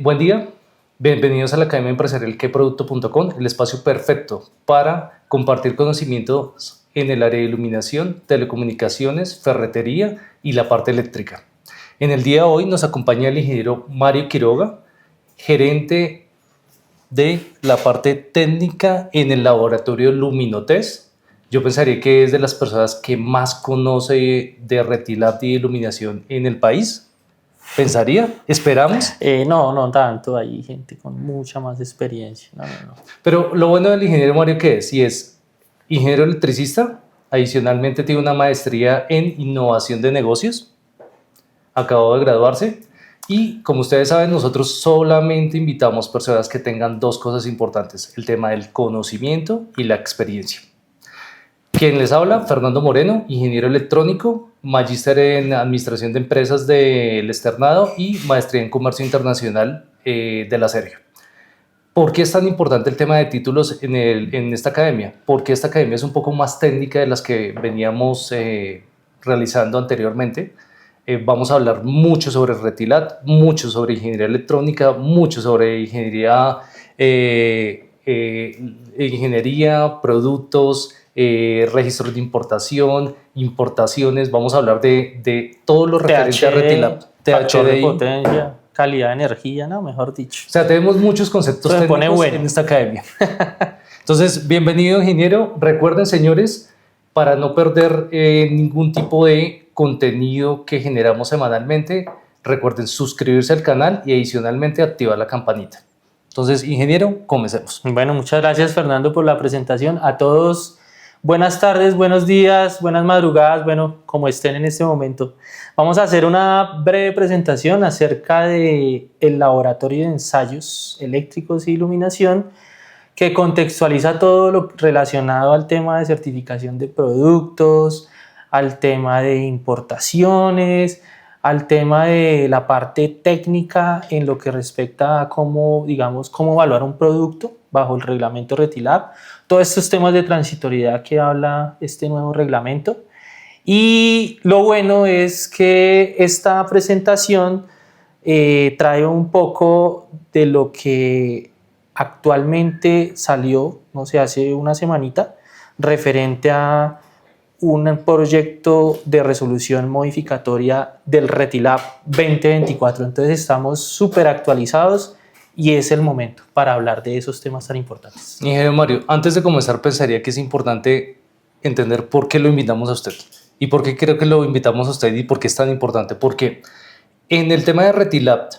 Buen día, bienvenidos a la Academia Empresarial queproducto.com, el espacio perfecto para compartir conocimientos en el área de iluminación, telecomunicaciones, ferretería y la parte eléctrica. En el día de hoy nos acompaña el ingeniero Mario Quiroga, gerente de la parte técnica en el laboratorio Luminotest. Yo pensaría que es de las personas que más conoce de Retilab y de iluminación en el país. Pensaría, esperamos. No tanto, hay gente con mucha más experiencia. No. Pero lo bueno del ingeniero Mario, ¿qué es? Si es ingeniero electricista, adicionalmente tiene una maestría en innovación de negocios, acabó de graduarse, y como ustedes saben, nosotros solamente invitamos personas que tengan dos cosas importantes: el tema del conocimiento y la experiencia. Quien les habla, Fernando Moreno, ingeniero electrónico, magíster en administración de empresas del externado y maestría en comercio internacional de la SERGIO. ¿Por qué es tan importante el tema de títulos en esta academia? Porque esta academia es un poco más técnica de las que veníamos realizando anteriormente. Vamos a hablar mucho sobre Retilab, mucho sobre ingeniería electrónica, mucho sobre ingeniería, productos, registros de importación, importaciones. Vamos a hablar de todo lo referente a Retilab. Factor de potencia, calidad de energía, ¿no? Mejor dicho. O sea, tenemos muchos conceptos técnicos en esta academia. Entonces, bienvenido, ingeniero. Recuerden, señores, para no perder ningún tipo de contenido que generamos semanalmente, recuerden suscribirse al canal y adicionalmente activar la campanita. Entonces, ingeniero, comencemos. Bueno, muchas gracias, Fernando, por la presentación. A todos, buenas tardes, buenos días, buenas madrugadas, bueno, como estén en este momento. Vamos a hacer una breve presentación acerca del laboratorio de ensayos eléctricos e iluminación, que contextualiza todo lo relacionado al tema de certificación de productos, al tema de importaciones, al tema de la parte técnica en lo que respecta a cómo evaluar un producto bajo el reglamento Retilab, todos estos temas de transitoriedad que habla este nuevo reglamento. Y lo bueno es que esta presentación trae un poco de lo que actualmente salió, no sé, hace una semanita, referente a un proyecto de resolución modificatoria del Retilab 2024. Entonces estamos súper actualizados y es el momento para hablar de esos temas tan importantes. Ingeniero Mario, antes de comenzar pensaría que es importante entender por qué lo invitamos a usted y por qué creo que lo invitamos a usted y por qué es tan importante. Porque en el tema de Retilab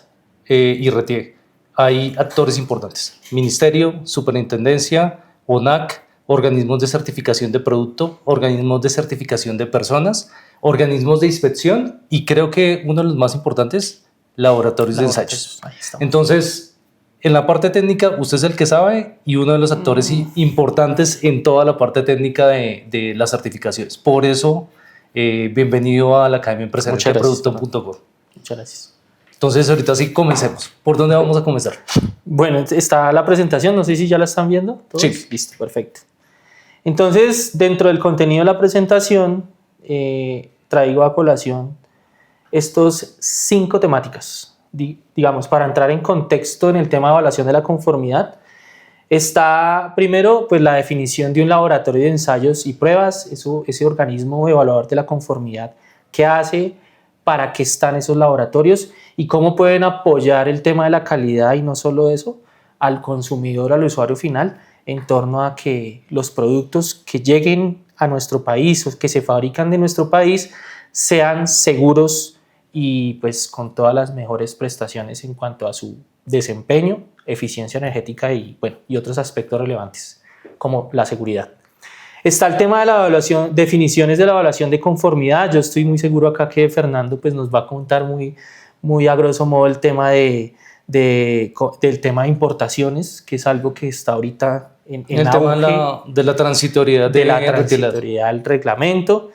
y RETIE hay actores importantes: Ministerio, Superintendencia, ONAC, organismos de certificación de producto, organismos de certificación de personas, organismos de inspección y creo que uno de los más importantes, laboratorios de ensayos. Entonces, en la parte técnica usted es el que sabe y uno de los actores importantes en toda la parte técnica de las certificaciones. Por eso, bienvenido a la Academia Empresarial queproducto.com. Muchas gracias. Entonces, ahorita sí comencemos. ¿Por dónde vamos a comenzar? Bueno, está la presentación, no sé si ya la están viendo. ¿Todos? Sí. Listo, perfecto. Entonces, dentro del contenido de la presentación, traigo a colación estos 5 temáticas. Digamos, para entrar en contexto en el tema de evaluación de la conformidad, está primero pues, la definición de un laboratorio de ensayos y pruebas, ese organismo evaluador de la conformidad, qué hace, para qué están esos laboratorios y cómo pueden apoyar el tema de la calidad y no solo eso, al consumidor, al usuario final, en torno a que los productos que lleguen a nuestro país o que se fabrican de nuestro país sean seguros y pues con todas las mejores prestaciones en cuanto a su desempeño, eficiencia energética y otros aspectos relevantes como la seguridad. Está el tema de la evaluación, definiciones de la evaluación de conformidad. Yo estoy muy seguro acá que Fernando pues, nos va a contar muy a grosso modo el tema del tema de importaciones, que es algo que está ahorita en el tema de la transitoriedad del reglamento.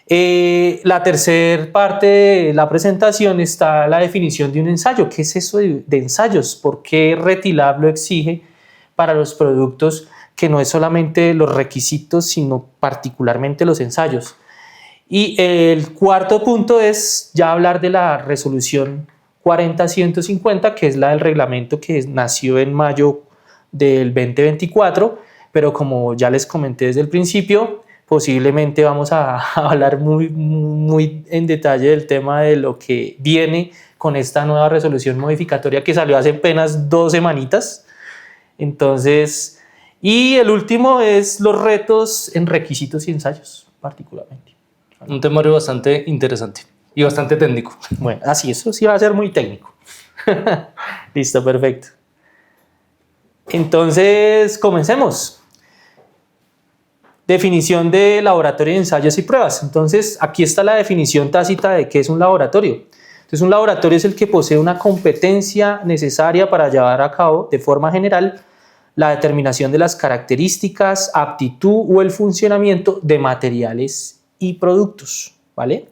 La tercera parte de la presentación está la definición de un ensayo. ¿Qué es eso de ensayos? ¿Por qué Retilab lo exige para los productos, que no es solamente los requisitos, sino particularmente los ensayos? Y el cuarto punto es ya hablar de la resolución 40150, que es la del reglamento que nació en mayo del 2024, pero como ya les comenté desde el principio, posiblemente vamos a hablar muy en detalle del tema de lo que viene con esta nueva resolución modificatoria que salió hace apenas 2 semanitas. Entonces, y el último es los retos en requisitos y ensayos, particularmente. Un temario bastante interesante y bastante técnico. Bueno, así, eso sí va a ser muy técnico. Listo, perfecto. Entonces, comencemos. Definición de laboratorio de ensayos y pruebas. Entonces, aquí está la definición tácita de qué es un laboratorio. Entonces, un laboratorio es el que posee una competencia necesaria para llevar a cabo, de forma general, la determinación de las características, aptitud o el funcionamiento de materiales y productos, ¿vale?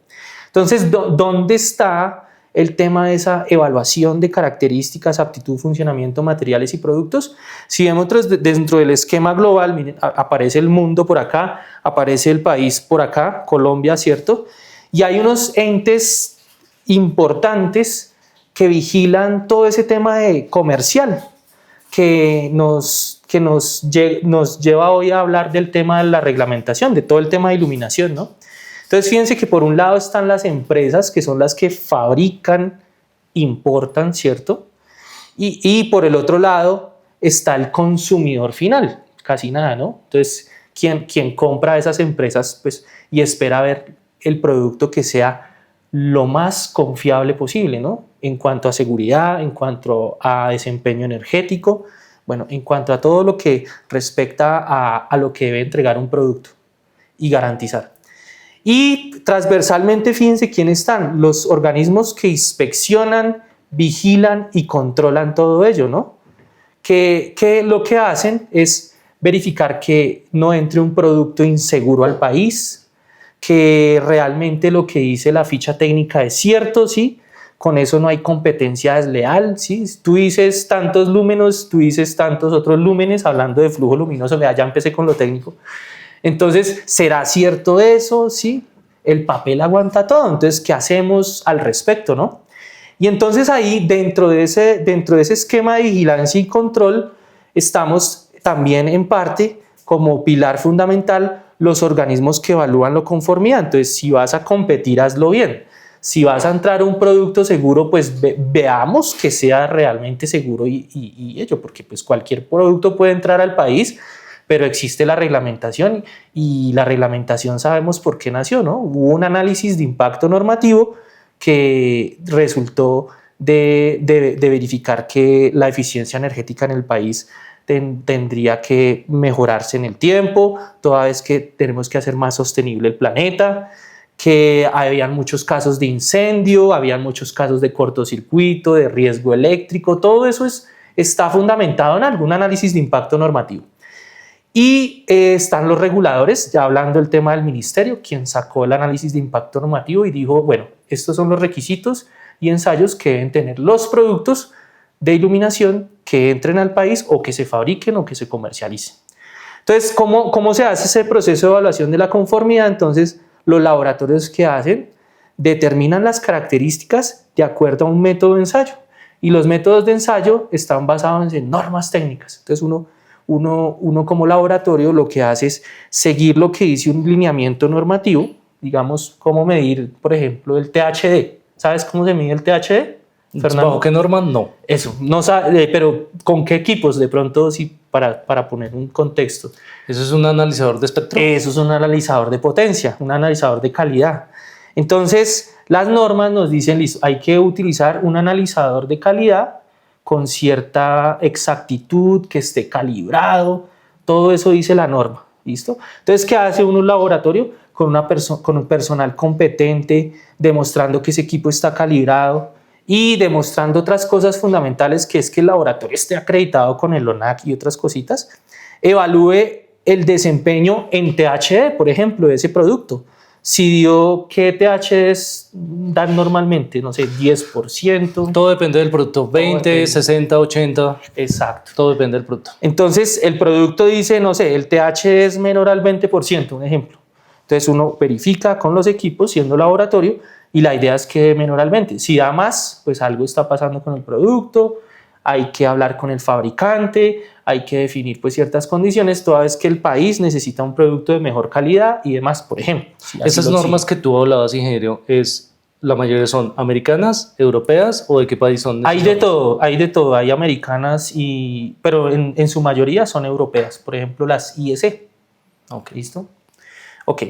Entonces, ¿dónde está el tema de esa evaluación de características, aptitud, funcionamiento, materiales y productos? Si vemos dentro del esquema global, miren, aparece el mundo por acá, aparece el país por acá, Colombia, ¿cierto? Y hay unos entes importantes que vigilan todo ese tema de comercial, que nos lleva hoy a hablar del tema de la reglamentación, de todo el tema de iluminación, ¿no? Entonces, fíjense que por un lado están las empresas, que son las que fabrican, importan, ¿cierto? Y por el otro lado está el consumidor final, casi nada, ¿no? Entonces, quien compra a esas empresas, pues, y espera ver el producto que sea lo más confiable posible, ¿no? En cuanto a seguridad, en cuanto a desempeño energético, bueno, en cuanto a todo lo que respecta a lo que debe entregar un producto y garantizar. Y transversalmente, fíjense quiénes están, los organismos que inspeccionan, vigilan y controlan todo ello, ¿no? Que lo que hacen es verificar que no entre un producto inseguro al país, que realmente lo que dice la ficha técnica es cierto, ¿sí? Con eso no hay competencia desleal, ¿sí? Tú dices tantos lúmenes, tú dices tantos otros lúmenes, hablando de flujo luminoso, ya empecé con lo técnico. Entonces, ¿será cierto eso? ¿Sí? El papel aguanta todo, entonces, ¿qué hacemos al respecto, no? Y entonces ahí, dentro de ese esquema de vigilancia y control, estamos también en parte como pilar fundamental los organismos que evalúan la conformidad. Entonces, si vas a competir, hazlo bien. Si vas a entrar a un producto seguro, pues veamos que sea realmente seguro y ello, porque pues cualquier producto puede entrar al país, pero existe la reglamentación y la reglamentación sabemos por qué nació, ¿no? Hubo un análisis de impacto normativo que resultó de verificar que la eficiencia energética en el país tendría que mejorarse en el tiempo, toda vez que tenemos que hacer más sostenible el planeta, que habían muchos casos de incendio, habían muchos casos de cortocircuito, de riesgo eléctrico, todo eso está fundamentado en algún análisis de impacto normativo. Y están los reguladores, ya hablando del tema del ministerio, quien sacó el análisis de impacto normativo y dijo, bueno, estos son los requisitos y ensayos que deben tener los productos de iluminación que entren al país o que se fabriquen o que se comercialicen. Entonces, ¿cómo se hace ese proceso de evaluación de la conformidad? Entonces, los laboratorios que hacen determinan las características de acuerdo a un método de ensayo. Y los métodos de ensayo están basados en normas técnicas. Entonces, uno como laboratorio lo que hace es seguir lo que dice un lineamiento normativo, digamos, cómo medir, por ejemplo, el THD. ¿Sabes cómo se mide el THD? Fernando. ¿Bajo qué norma? No. Eso, no sabe, pero ¿con qué equipos? De pronto, sí, para poner un contexto. ¿Eso es un analizador de espectro? Eso es un analizador de potencia, un analizador de calidad. Entonces, las normas nos dicen, listo, hay que utilizar un analizador de calidad con cierta exactitud, que esté calibrado, todo eso dice la norma, ¿listo? Entonces, ¿qué hace un laboratorio? Con un personal competente, demostrando que ese equipo está calibrado y demostrando otras cosas fundamentales, que es que el laboratorio esté acreditado con el ONAC y otras cositas, evalúe el desempeño en THD, por ejemplo, de ese producto. Si dio, ¿qué THDs dan normalmente? No sé, 10%. Todo depende del producto, 20, 60, 80. Exacto. Todo depende del producto. Entonces, el producto dice, no sé, el THD es menor al 20%, un ejemplo. Entonces, uno verifica con los equipos, siendo laboratorio, y la idea es que dé menoralmente. Si da más, pues algo está pasando con el producto, hay que hablar con el fabricante, hay que definir pues ciertas condiciones, toda vez que el país necesita un producto de mejor calidad y demás, por ejemplo. Si Esas normas que tú hablabas, ingeniero, ¿la mayoría son americanas, europeas o de qué país son? Hay de todo, hay americanas, pero en su mayoría son europeas, por ejemplo las IEC. Ok. ¿Listo? Ok,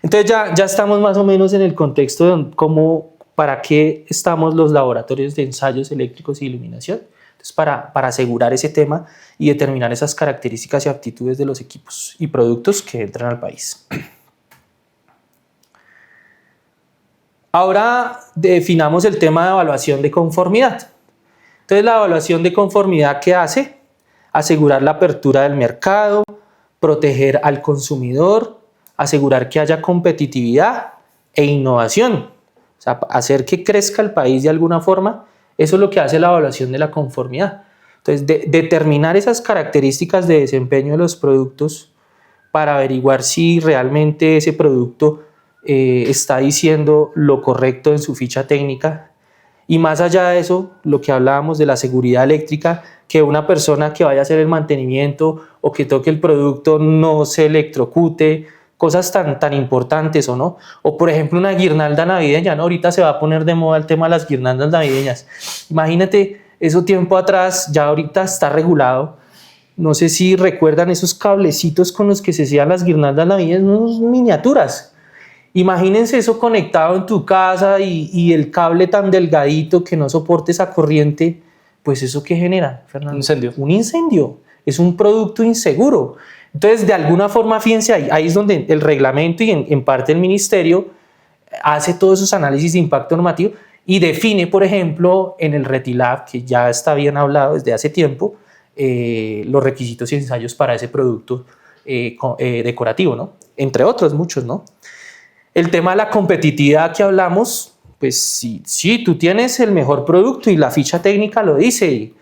entonces ya estamos más o menos en el contexto de para qué estamos los laboratorios de ensayos eléctricos y iluminación. Entonces, para asegurar ese tema y determinar esas características y aptitudes de los equipos y productos que entran al país. Ahora definamos el tema de evaluación de conformidad. Entonces, la evaluación de conformidad, ¿qué hace? Asegurar la apertura del mercado, proteger al consumidor, asegurar que haya competitividad e innovación. O sea, hacer que crezca el país de alguna forma. Eso es lo que hace la evaluación de la conformidad. Entonces, determinar esas características de desempeño de los productos para averiguar si realmente ese producto está diciendo lo correcto en su ficha técnica. Y más allá de eso, lo que hablábamos de la seguridad eléctrica, que una persona que vaya a hacer el mantenimiento o que toque el producto no se electrocute, cosas tan importantes, ¿o no? O por ejemplo una guirnalda navideña, ¿no? Ahorita se va a poner de moda el tema de las guirnaldas navideñas. Imagínate, eso tiempo atrás, ya ahorita está regulado. No sé si recuerdan esos cablecitos con los que se hacían las guirnaldas navideñas, unas miniaturas. Imagínense eso conectado en tu casa y el cable tan delgadito que no soporte esa corriente, pues ¿eso qué genera, Fernando? Un incendio. Un incendio. Es un producto inseguro. Entonces, de alguna forma, fíjense, ahí es donde el reglamento y en parte el ministerio hace todos esos análisis de impacto normativo y define, por ejemplo, en el RETILAB, que ya está bien hablado desde hace tiempo, los requisitos y ensayos para ese producto decorativo, ¿no? Entre otros, muchos, ¿no? El tema de la competitividad que hablamos, pues sí, tú tienes el mejor producto y la ficha técnica lo dice,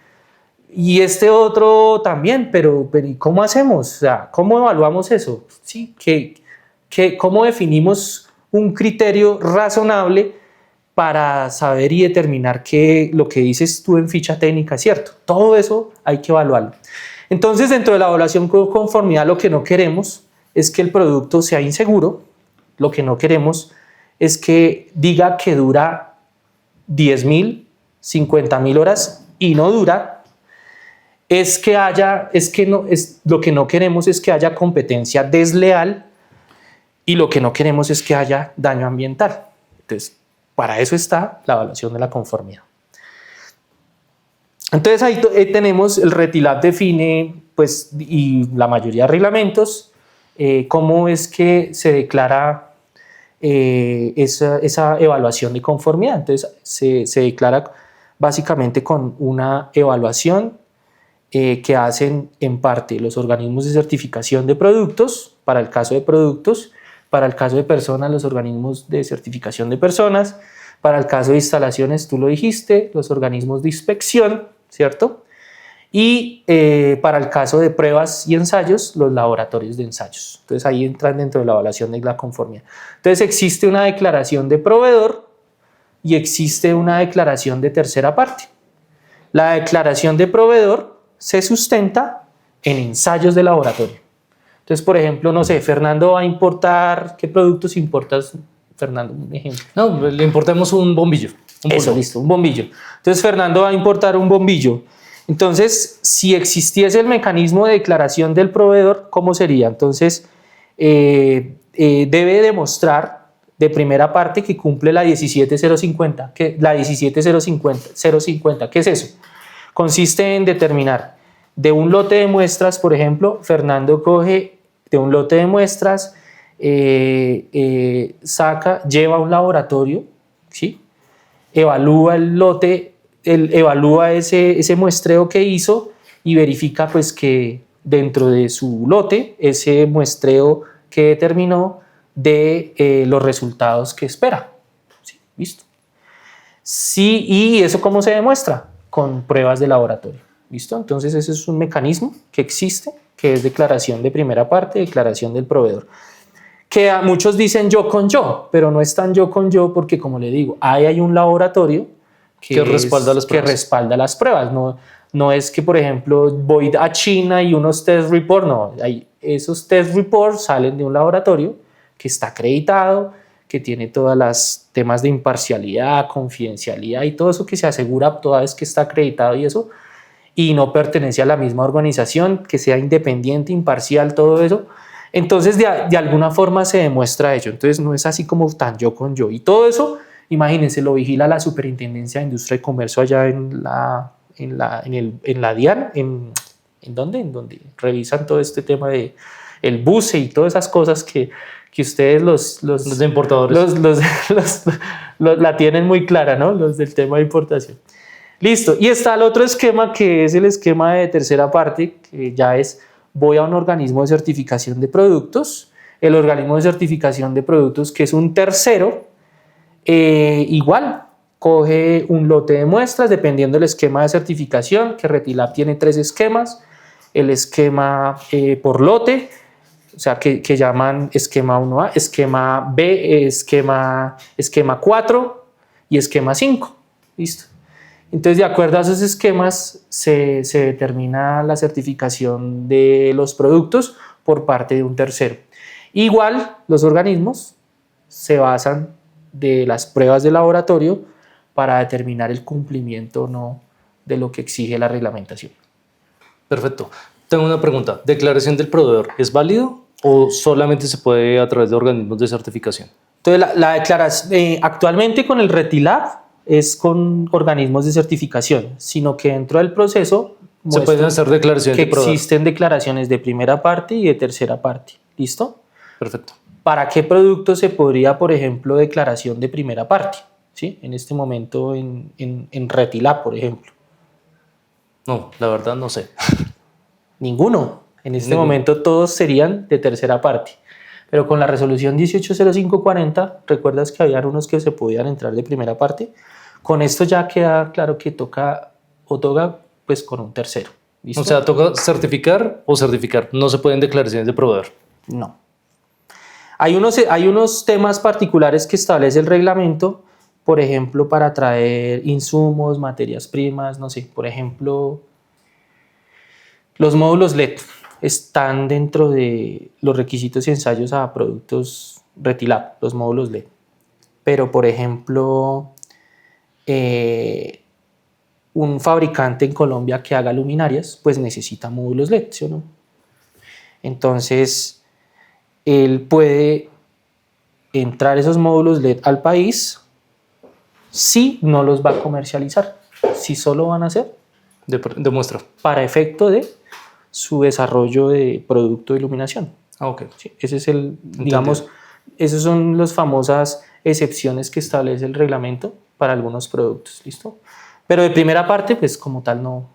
y este otro también, pero ¿y cómo hacemos? O sea, ¿cómo evaluamos eso? ¿Sí? ¿Cómo definimos un criterio razonable para saber y determinar que lo que dices tú en ficha técnica es cierto? Todo eso hay que evaluarlo. Entonces, dentro de la evaluación con conformidad, lo que no queremos es que el producto sea inseguro. Lo que no queremos es que diga que dura 10.000, 50.000 horas y no dura. Lo que no queremos es que haya competencia desleal y lo que no queremos es que haya daño ambiental. Entonces, para eso está la evaluación de la conformidad. Entonces, ahí tenemos el RETILAB define, pues, y la mayoría de reglamentos, cómo es que se declara esa evaluación de conformidad. Entonces, se declara básicamente con una evaluación que hacen en parte los organismos de certificación de productos, para el caso de productos, para el caso de personas, los organismos de certificación de personas, para el caso de instalaciones, tú lo dijiste, los organismos de inspección, ¿cierto? Y para el caso de pruebas y ensayos, los laboratorios de ensayos. Entonces ahí entran dentro de la evaluación de la conformidad. Entonces existe una declaración de proveedor y existe una declaración de tercera parte. La declaración de proveedor se sustenta en ensayos de laboratorio. Entonces, por ejemplo, no sé, Fernando va a importar, ¿qué productos importas, Fernando? Un ejemplo. No, le importamos un bombillo. Eso, listo, un bombillo. Entonces, Fernando va a importar un bombillo. Entonces, si existiese el mecanismo de declaración del proveedor, ¿cómo sería? Entonces, debe demostrar de primera parte que cumple la 17050. La 17050, ¿qué es eso? Consiste en determinar de un lote de muestras, por ejemplo, Fernando coge de un lote de muestras, lleva a un laboratorio, ¿sí? Evalúa el lote, evalúa ese muestreo que hizo y verifica pues que dentro de su lote, ese muestreo que determinó de los resultados que espera. ¿Sí? ¿Listo? Sí, ¿y eso cómo se demuestra? Con pruebas de laboratorio. ¿Listo? Entonces ese es un mecanismo que existe, que es declaración de primera parte, declaración del proveedor. que a muchos dicen yo con yo, pero no es tan yo con yo porque, como le digo, ahí hay un laboratorio que respalda las pruebas. No es que, por ejemplo, voy a China y unos test reports, no. Esos test reports salen de un laboratorio que está acreditado, que tiene todas las temas de imparcialidad, confidencialidad y todo eso que se asegura toda vez que está acreditado y eso, y no pertenece a la misma organización, que sea independiente, imparcial, todo eso. Entonces, de alguna forma se demuestra ello. Entonces, no es así como tan yo con yo. Y todo eso, imagínense, lo vigila la Superintendencia de Industria y Comercio allá en la DIAN, ¿en dónde? En donde revisan todo este tema de el buce y todas esas cosas que ustedes los importadores la tienen muy clara, ¿no? Los del tema de importación. Listo. Y está el otro esquema, que es el esquema de tercera parte, que ya es: voy a un organismo de certificación de productos. El organismo de certificación de productos, que es un tercero, igual coge un lote de muestras dependiendo del esquema de certificación, que Retilab tiene 3 esquemas. El esquema por lote, o sea, que llaman esquema 1A, esquema B, esquema 4 y esquema 5. Listo. Entonces, de acuerdo a esos esquemas, se determina la certificación de los productos por parte de un tercero. Igual, los organismos se basan de las pruebas de laboratorio para determinar el cumplimiento o no de lo que exige la reglamentación. Perfecto. Tengo una pregunta. ¿Declaración del proveedor es válido o solamente se puede a través de organismos de certificación? Entonces, la declaración, actualmente con el Retilab es con organismos de certificación, sino que dentro del proceso se pueden hacer declaraciones que de proveedor. Existen declaraciones de primera parte y de tercera parte. ¿Listo? Perfecto. ¿Para qué producto se podría, por ejemplo, declaración de primera parte? ¿Sí? En este momento en Retilab, por ejemplo. No, la verdad no sé. Ninguno. En este momento todos serían de tercera parte. Pero con la resolución 180540, ¿recuerdas que había unos que se podían entrar de primera parte? Con esto ya queda claro que toca pues con un tercero. ¿Listo? O sea, toca certificar o certificar. No se pueden declaraciones de proveedor. No. Hay unos temas particulares que establece el reglamento, por ejemplo, para traer insumos, materias primas, no sé, por ejemplo, los módulos LED están dentro de los requisitos y ensayos a productos Retilab, los módulos LED. Pero, por ejemplo, un fabricante en Colombia que haga luminarias, pues necesita módulos LED, ¿sí o no? Entonces, él puede entrar esos módulos LED al país si no los va a comercializar, si solo van a ser de muestra para efecto de su desarrollo de producto de iluminación. Ok. Sí, ese es digamos, esas son las famosas excepciones que establece el reglamento para algunos productos, ¿listo? Pero de primera parte, pues como tal no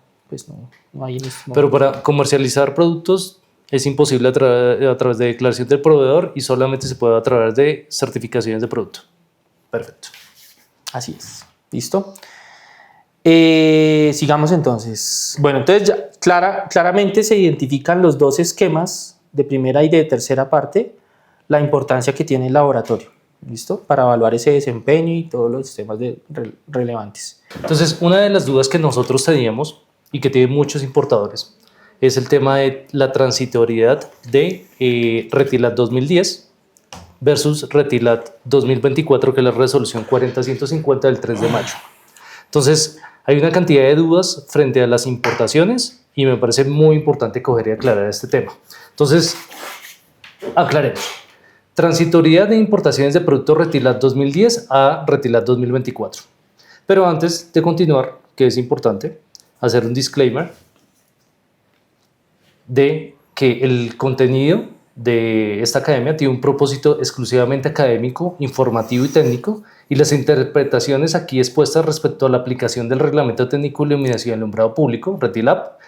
hay en este momento. Pero para comercializar productos es imposible a través de declaración del proveedor y solamente se puede a través de certificaciones de producto. Perfecto. Así es. ¿Listo? Sigamos entonces. Bueno, entonces ya claramente se identifican los dos esquemas de primera y de tercera parte, la importancia que tiene el laboratorio, ¿listo? Para evaluar ese desempeño y todos los temas relevantes. Entonces, una de las dudas que nosotros teníamos y que tienen muchos importadores es el tema de la transitoriedad de Retilab 2010 versus Retilab 2024, que es la resolución 40150 del 3 de mayo. Entonces, hay una cantidad de dudas frente a las importaciones y me parece muy importante coger y aclarar este tema. Entonces, aclaremos. Transitoriedad de importaciones de productos Retilab 2010 a Retilab 2024. Pero antes de continuar, que es importante hacer un disclaimer de que el contenido de esta academia tiene un propósito exclusivamente académico, informativo y técnico, y las interpretaciones aquí expuestas respecto a la aplicación del Reglamento Técnico de Iluminación y Alumbrado Público, Retilab,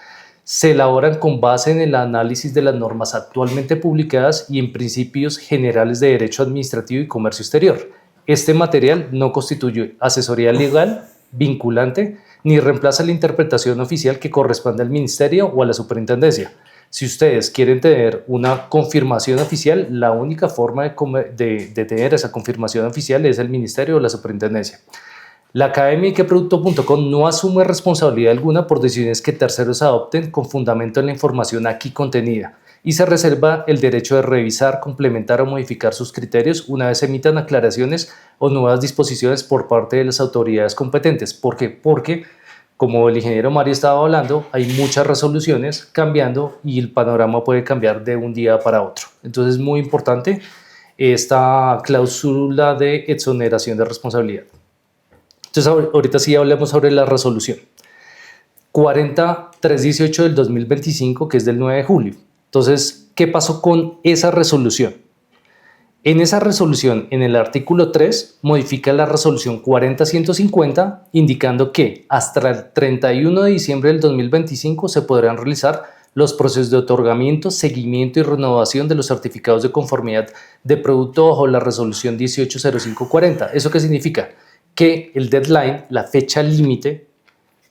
se elaboran con base en el análisis de las normas actualmente publicadas y en principios generales de derecho administrativo y comercio exterior. Este material no constituye asesoría legal vinculante ni reemplaza la interpretación oficial que corresponde al Ministerio o a la Superintendencia. Si ustedes quieren tener una confirmación oficial, la única forma de tener esa confirmación oficial es el Ministerio o la Superintendencia. La Academia iqueproducto.com no asume responsabilidad alguna por decisiones que terceros adopten con fundamento en la información aquí contenida y se reserva el derecho de revisar, complementar o modificar sus criterios una vez emitan aclaraciones o nuevas disposiciones por parte de las autoridades competentes. ¿Por qué? Porque, como el ingeniero Mario estaba hablando, hay muchas resoluciones cambiando y el panorama puede cambiar de un día para otro. Entonces es muy importante esta cláusula de exoneración de responsabilidad. Entonces ahorita sí hablemos sobre la resolución 40318 del 2025, que es del 9 de julio. Entonces, ¿qué pasó con esa resolución? En esa resolución, en el artículo 3, modifica la resolución 40150, indicando que hasta el 31 de diciembre del 2025 se podrán realizar los procesos de otorgamiento, seguimiento y renovación de los certificados de conformidad de producto bajo la resolución 180540. ¿Eso qué significa? Que el deadline, la fecha límite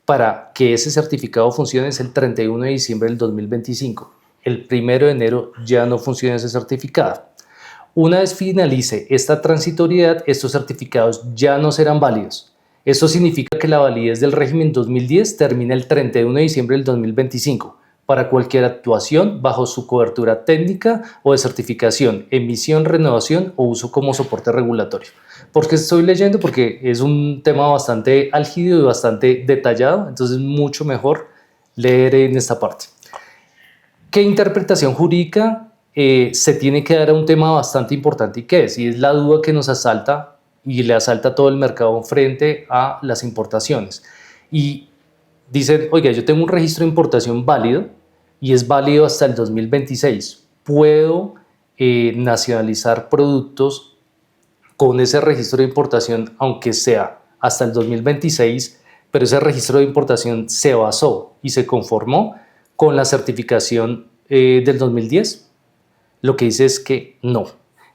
para que ese certificado funcione es el 31 de diciembre del 2025. El 1 de enero ya no funciona ese certificado. Una vez finalice esta transitoriedad, estos certificados ya no serán válidos. Esto significa que la validez del régimen 2010 termina el 31 de diciembre del 2025 para cualquier actuación bajo su cobertura técnica o de certificación, emisión, renovación o uso como soporte regulatorio. ¿Por qué estoy leyendo? Porque es un tema bastante álgido y bastante detallado, entonces es mucho mejor leer en esta parte. ¿Qué interpretación jurídica se tiene que dar a un tema bastante importante y es la duda que nos asalta y le asalta a todo el mercado frente a las importaciones? Y dicen, oiga, yo tengo un registro de importación válido y es válido hasta el 2026. ¿Puedo nacionalizar productos con ese registro de importación, aunque sea hasta el 2026, pero ese registro de importación se basó y se conformó con la certificación del 2010? Lo que dice es que no.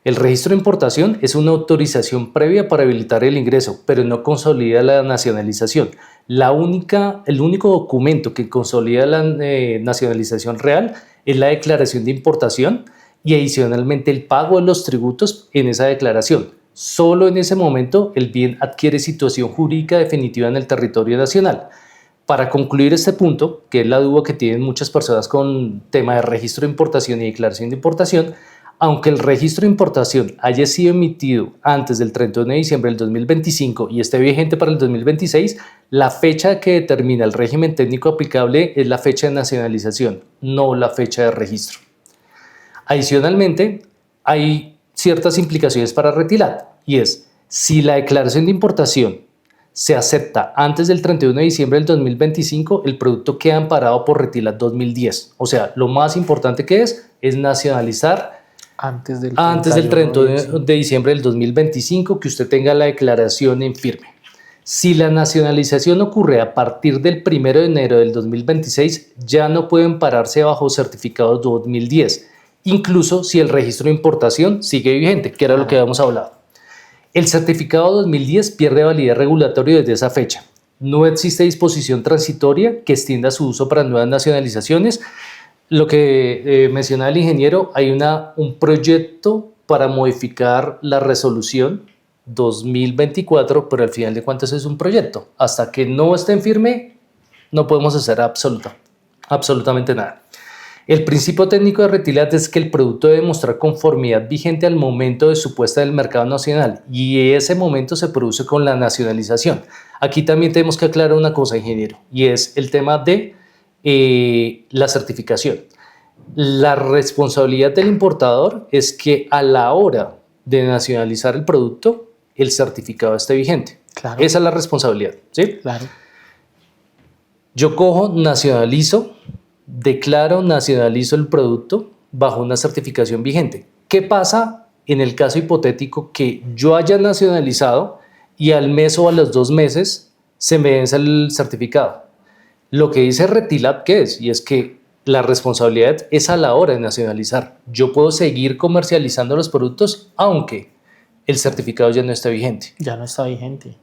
El registro de importación es una autorización previa para habilitar el ingreso, pero no consolida la nacionalización. El único documento que consolida la nacionalización real es la declaración de importación y adicionalmente el pago de los tributos en esa declaración. Solo en ese momento el bien adquiere situación jurídica definitiva en el territorio nacional. Para concluir este punto, que es la duda que tienen muchas personas con tema de registro de importación y declaración de importación, aunque el registro de importación haya sido emitido antes del 31 de diciembre del 2025 y esté vigente para el 2026, la fecha que determina el régimen técnico aplicable es la fecha de nacionalización, no la fecha de registro. Adicionalmente, hay ciertas implicaciones para Retilat, y es, si la declaración de importación se acepta antes del 31 de diciembre del 2025, el producto queda amparado por Retilat 2010. O sea, lo más importante que es nacionalizar antes del 31 de diciembre del 2025, que usted tenga la declaración en firme. Si la nacionalización ocurre a partir del 1 de enero del 2026, ya no puede ampararse bajo certificado 2010, incluso si el registro de importación sigue vigente, que era lo que habíamos hablado. El certificado 2010 pierde validez regulatoria desde esa fecha. No existe disposición transitoria que extienda su uso para nuevas nacionalizaciones. Lo que mencionaba el ingeniero, hay un proyecto para modificar la resolución 2024, pero al final de cuentas es un proyecto. Hasta que no esté en firme, no podemos hacer absolutamente nada. El principio técnico de Retilat es que el producto debe mostrar conformidad vigente al momento de su puesta en el mercado nacional y ese momento se produce con la nacionalización. Aquí también tenemos que aclarar una cosa, ingeniero, y es el tema de la certificación. La responsabilidad del importador es que a la hora de nacionalizar el producto, el certificado esté vigente. Claro. Esa es la responsabilidad, ¿sí? Claro. Yo cojo, nacionalizo el producto bajo una certificación vigente. ¿Qué pasa en el caso hipotético que yo haya nacionalizado y al mes o a los 2 meses se me vence el certificado? Lo que dice Retilat, ¿qué es? Y es que la responsabilidad es a la hora de nacionalizar. Yo puedo seguir comercializando los productos aunque el certificado ya no esté vigente. Ya no está vigente.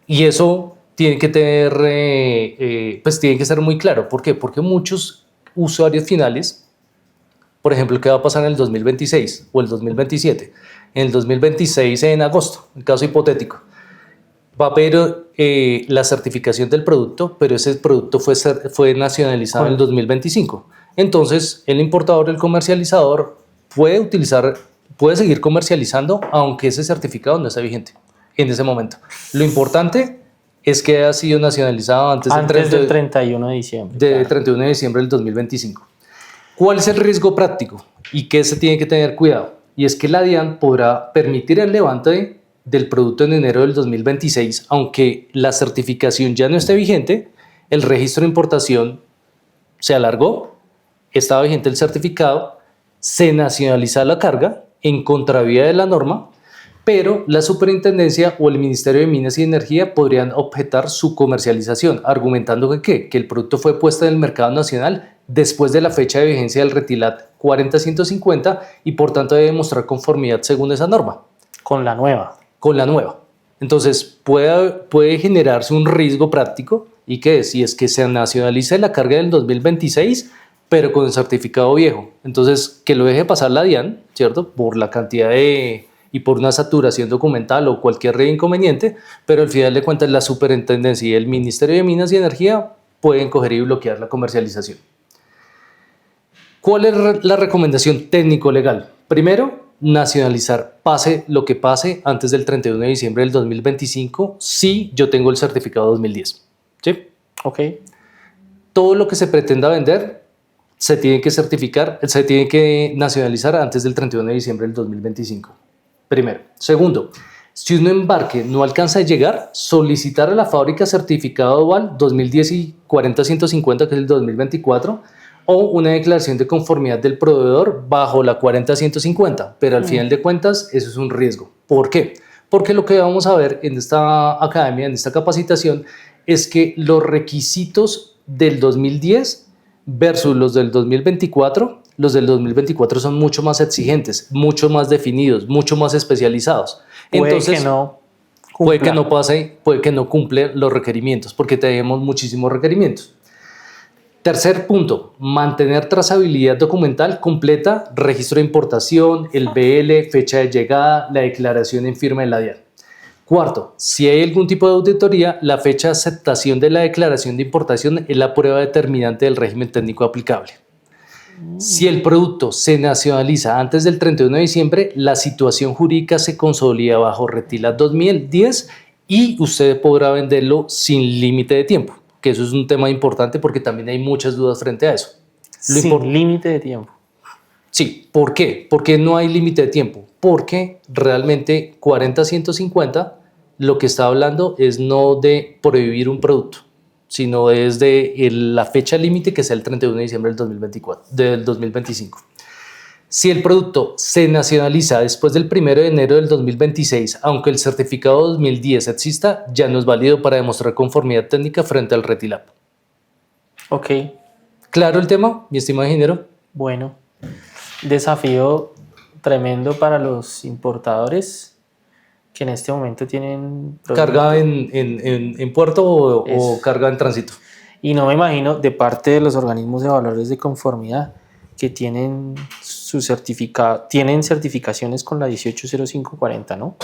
Y eso tiene que tener, pues tiene que ser muy claro. ¿Por qué? Porque muchos usuarios finales, por ejemplo, ¿qué va a pasar en el 2026 o el 2027? En el 2026, en agosto, en caso hipotético, va a pedir la certificación del producto, pero ese producto fue nacionalizado en el 2025. Entonces, el importador, el comercializador, puede seguir comercializando, aunque ese certificado no esté vigente en ese momento. Lo importante es que haya sido nacionalizado antes del 31 de diciembre. Claro. 31 de diciembre del 2025. ¿Cuál es el riesgo práctico y qué se tiene que tener cuidado? Y es que la DIAN podrá permitir el levante del producto en enero del 2026, aunque la certificación ya no esté vigente, el registro de importación se alargó, estaba vigente el certificado, se nacionaliza la carga en contravía de la norma, pero la superintendencia o el Ministerio de Minas y Energía podrían objetar su comercialización, argumentando que el producto fue puesto en el mercado nacional después de la fecha de vigencia del Retilat 40-150 y por tanto debe mostrar conformidad según esa norma. Con la nueva. Con la nueva. Entonces puede generarse un riesgo práctico y que si es que se nacionalice la carga del 2026, pero con el certificado viejo. Entonces que lo deje pasar la DIAN, ¿cierto? Por la cantidad y por una saturación documental o cualquier inconveniente, pero al final de cuentas la superintendencia y el Ministerio de Minas y Energía pueden coger y bloquear la comercialización. ¿Cuál es la recomendación técnico-legal? Primero, nacionalizar, pase lo que pase, antes del 31 de diciembre del 2025, si yo tengo el certificado 2010. ¿Sí? Ok. Todo lo que se pretenda vender se tiene que certificar, se tiene que nacionalizar antes del 31 de diciembre del 2025. Primero. Segundo, si un embarque no alcanza a llegar, solicitar a la fábrica certificado dual 2010 y 40-150, que es el 2024, o una declaración de conformidad del proveedor bajo la 40-150, pero al final de cuentas eso es un riesgo. ¿Por qué? Porque lo que vamos a ver en esta academia, en esta capacitación, es que los requisitos del 2010 versus los del 2024, los del 2024 son mucho más exigentes, mucho más definidos, mucho más especializados. Entonces, puede que no pase, puede que no cumple los requerimientos, porque tenemos muchísimos requerimientos. Tercer punto, mantener trazabilidad documental completa, registro de importación, el BL, fecha de llegada, la declaración en firma de la DIAN. Cuarto, si hay algún tipo de auditoría, la fecha de aceptación de la declaración de importación es la prueba determinante del régimen técnico aplicable. Si el producto se nacionaliza antes del 31 de diciembre, la situación jurídica se consolida bajo Retilat 2010 y usted podrá venderlo sin límite de tiempo, que eso es un tema importante porque también hay muchas dudas frente a eso. Sin límite de tiempo. Sí, ¿por qué? Porque no hay límite de tiempo. Porque realmente 40-150 lo que está hablando es no de prohibir un producto, sino es de la fecha límite que sea el 31 de diciembre del 2025. Si el producto se nacionaliza después del 1 de enero del 2026, aunque el certificado 2010 exista, ya no es válido para demostrar conformidad técnica frente al Retilat. Ok. ¿Claro el tema, mi estimado ingeniero? Bueno, desafío tremendo para los importadores que en este momento tienen carga en puerto o carga en tránsito. Y no me imagino de parte de los organismos evaluadores de conformidad que tienen tienen certificaciones con la 180540, ¿no?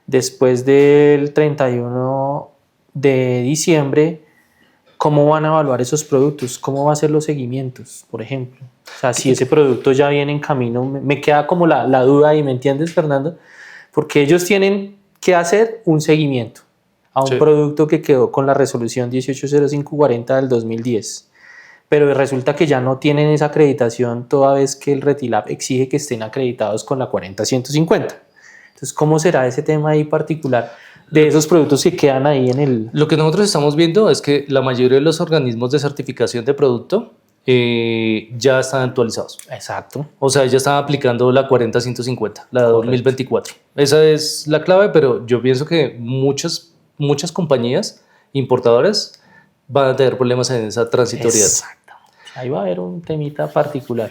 Después del 31 de diciembre, ¿cómo van a evaluar esos productos? ¿Cómo va a ser los seguimientos, por ejemplo? O sea, si ese producto ya viene en camino, me queda como la duda ahí, ¿me entiendes, Fernando? Porque ellos tienen que hacer un seguimiento a un producto que quedó con la resolución 180540 del 2010. Pero resulta que ya no tienen esa acreditación toda vez que el Retilab exige que estén acreditados con la 40-150. Entonces, ¿cómo será ese tema ahí particular de esos productos que quedan ahí en el...? Lo que nosotros estamos viendo es que la mayoría de los organismos de certificación de producto ya están actualizados. Exacto. O sea, ya están aplicando la 40-150, la de 2024. Esa es la clave, pero yo pienso que muchas compañías importadoras van a tener problemas en esa transitoriedad. Exacto. Ahí va a haber un temita particular.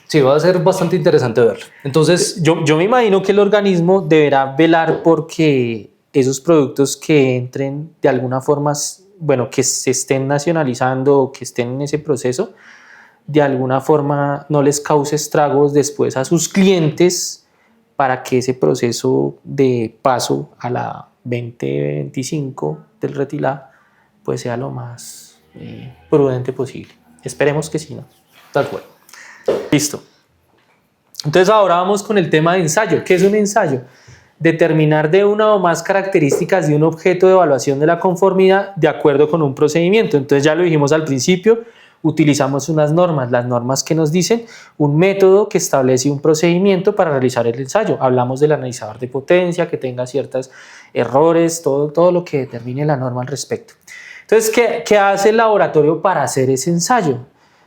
Sí, va a ser bastante interesante verlo. Entonces, yo me imagino que el organismo deberá velar porque esos productos que entren de alguna forma, bueno, que se estén nacionalizando o que estén en ese proceso, de alguna forma no les cause estragos después a sus clientes para que ese proceso de paso a la 2025 del retilá pues sea lo más prudente posible. Esperemos que sí, ¿no? Tal cual. Listo. Entonces ahora vamos con el tema de ensayo. ¿Qué es un ensayo? Determinar de una o más características de un objeto de evaluación de la conformidad de acuerdo con un procedimiento. Entonces ya lo dijimos al principio, utilizamos unas normas, las normas que nos dicen un método que establece un procedimiento para realizar el ensayo. Hablamos del analizador de potencia, que tenga ciertos errores, todo lo que determine la norma al respecto. Entonces, ¿qué hace el laboratorio para hacer ese ensayo?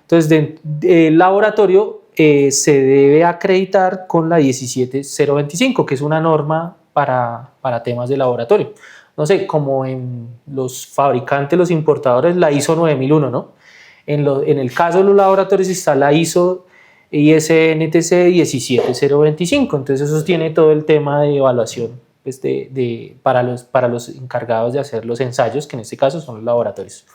Entonces, el laboratorio se debe acreditar con la 17025, que es una norma para temas de laboratorio. No sé, como en los fabricantes, los importadores, la ISO 9001, ¿no? En el caso de los laboratorios está la ISO ISNTC 17025, entonces eso tiene todo el tema de evaluación pues para los encargados de hacer los ensayos, que en este caso son los laboratorios.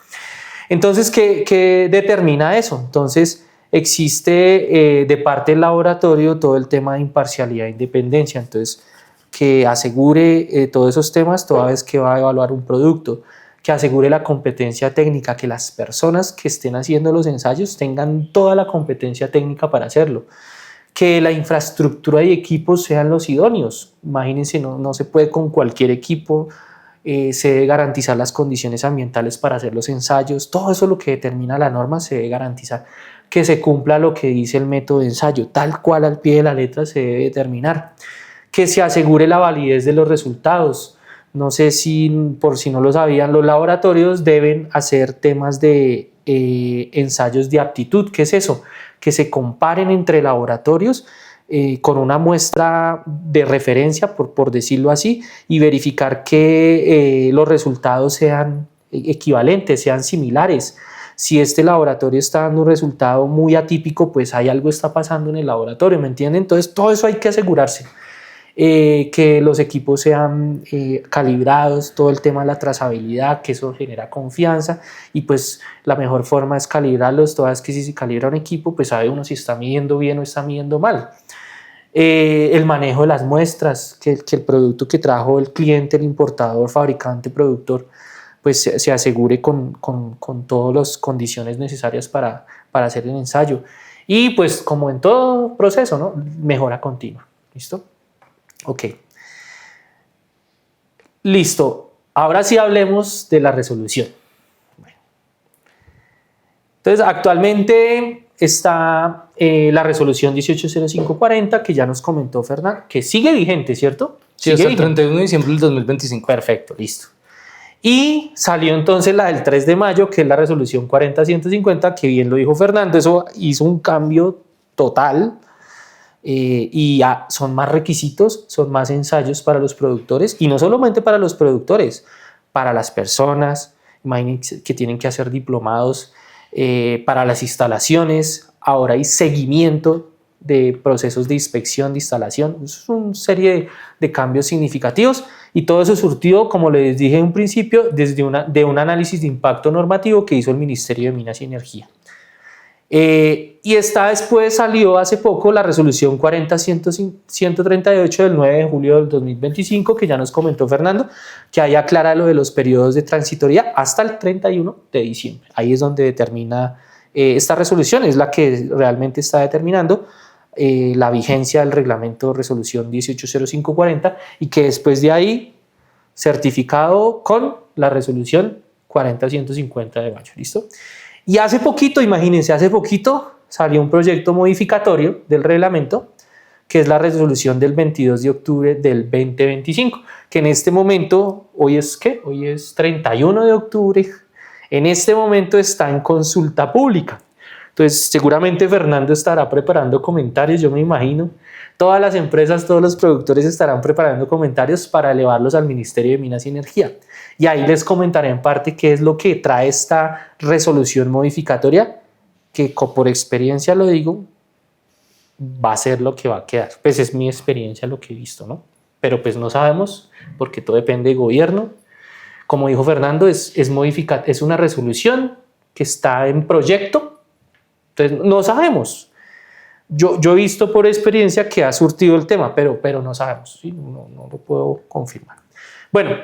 Entonces, ¿qué determina eso? Entonces, existe de parte del laboratorio todo el tema de imparcialidad e independencia, entonces que asegure todos esos temas toda vez que va a evaluar un producto, que asegure la competencia técnica, que las personas que estén haciendo los ensayos tengan toda la competencia técnica para hacerlo, que la infraestructura y equipos sean los idóneos. Imagínense, no se puede con cualquier equipo, se debe garantizar las condiciones ambientales para hacer los ensayos, todo eso lo que determina la norma se debe garantizar, que se cumpla lo que dice el método de ensayo, tal cual al pie de la letra se debe determinar, que se asegure la validez de los resultados. No sé por si no lo sabían, los laboratorios deben hacer temas de ensayos de aptitud. ¿Qué es eso? Que se comparen entre laboratorios con una muestra de referencia, por decirlo así, y verificar que los resultados sean equivalentes, sean similares. Si este laboratorio está dando un resultado muy atípico, pues hay algo está pasando en el laboratorio, ¿me entienden? Entonces todo eso hay que asegurarse. Que los equipos sean calibrados, todo el tema de la trazabilidad, que eso genera confianza y pues la mejor forma es calibrarlos, toda vez que si se calibra un equipo pues sabe uno si está midiendo bien o está midiendo mal. El manejo de las muestras, que el producto que trajo el cliente, el importador, fabricante, productor, pues se asegure con todas las condiciones necesarias para hacer el ensayo y pues como en todo proceso, ¿no? Mejora continua. ¿Listo? Ok, listo. Ahora sí hablemos de la resolución. Bueno. Entonces, actualmente está la resolución 180540 que ya nos comentó Fernando, que sigue vigente, ¿cierto? Sí, hasta el 31 de diciembre del 2025. Perfecto, listo. Y salió entonces la del 3 de mayo, que es la resolución 40150, que bien lo dijo Fernando, eso hizo un cambio total. Y son más requisitos, son más ensayos para los productores y no solamente para los productores, para las personas, imagínense que tienen que hacer diplomados para las instalaciones, ahora hay seguimiento de procesos de inspección de instalación, es una serie de cambios significativos y todo eso surtió, como les dije en un principio, de un análisis de impacto normativo que hizo el Ministerio de Minas y Energía. Y después salió hace poco la resolución 40138 del 9 de julio del 2025, que ya nos comentó Fernando, que ahí aclara lo de los periodos de transitoría hasta el 31 de diciembre. Ahí es donde determina esta resolución, es la que realmente está determinando la vigencia del reglamento resolución 180540 y que después de ahí certificado con la resolución 40150 de mayo. ¿Listo? Y hace poquito, imagínense, hace poquito salió un proyecto modificatorio del reglamento, que es la resolución del 22 de octubre del 2025, que en este momento, ¿hoy es 31 de octubre, en este momento está en consulta pública. Entonces, seguramente Fernando estará preparando comentarios, yo me imagino. Todas las empresas, todos los productores estarán preparando comentarios para elevarlos al Ministerio de Minas y Energía. Y ahí les comentaré en parte qué es lo que trae esta resolución modificatoria, que por experiencia lo digo, va a ser lo que va a quedar. Pues es mi experiencia lo que he visto, ¿no? Pero pues no sabemos porque todo depende del gobierno. Como dijo Fernando, es una resolución que está en proyecto, Entonces, no sabemos. Yo he visto por experiencia que ha surtido el tema, pero no sabemos, ¿sí? No lo puedo confirmar. Bueno,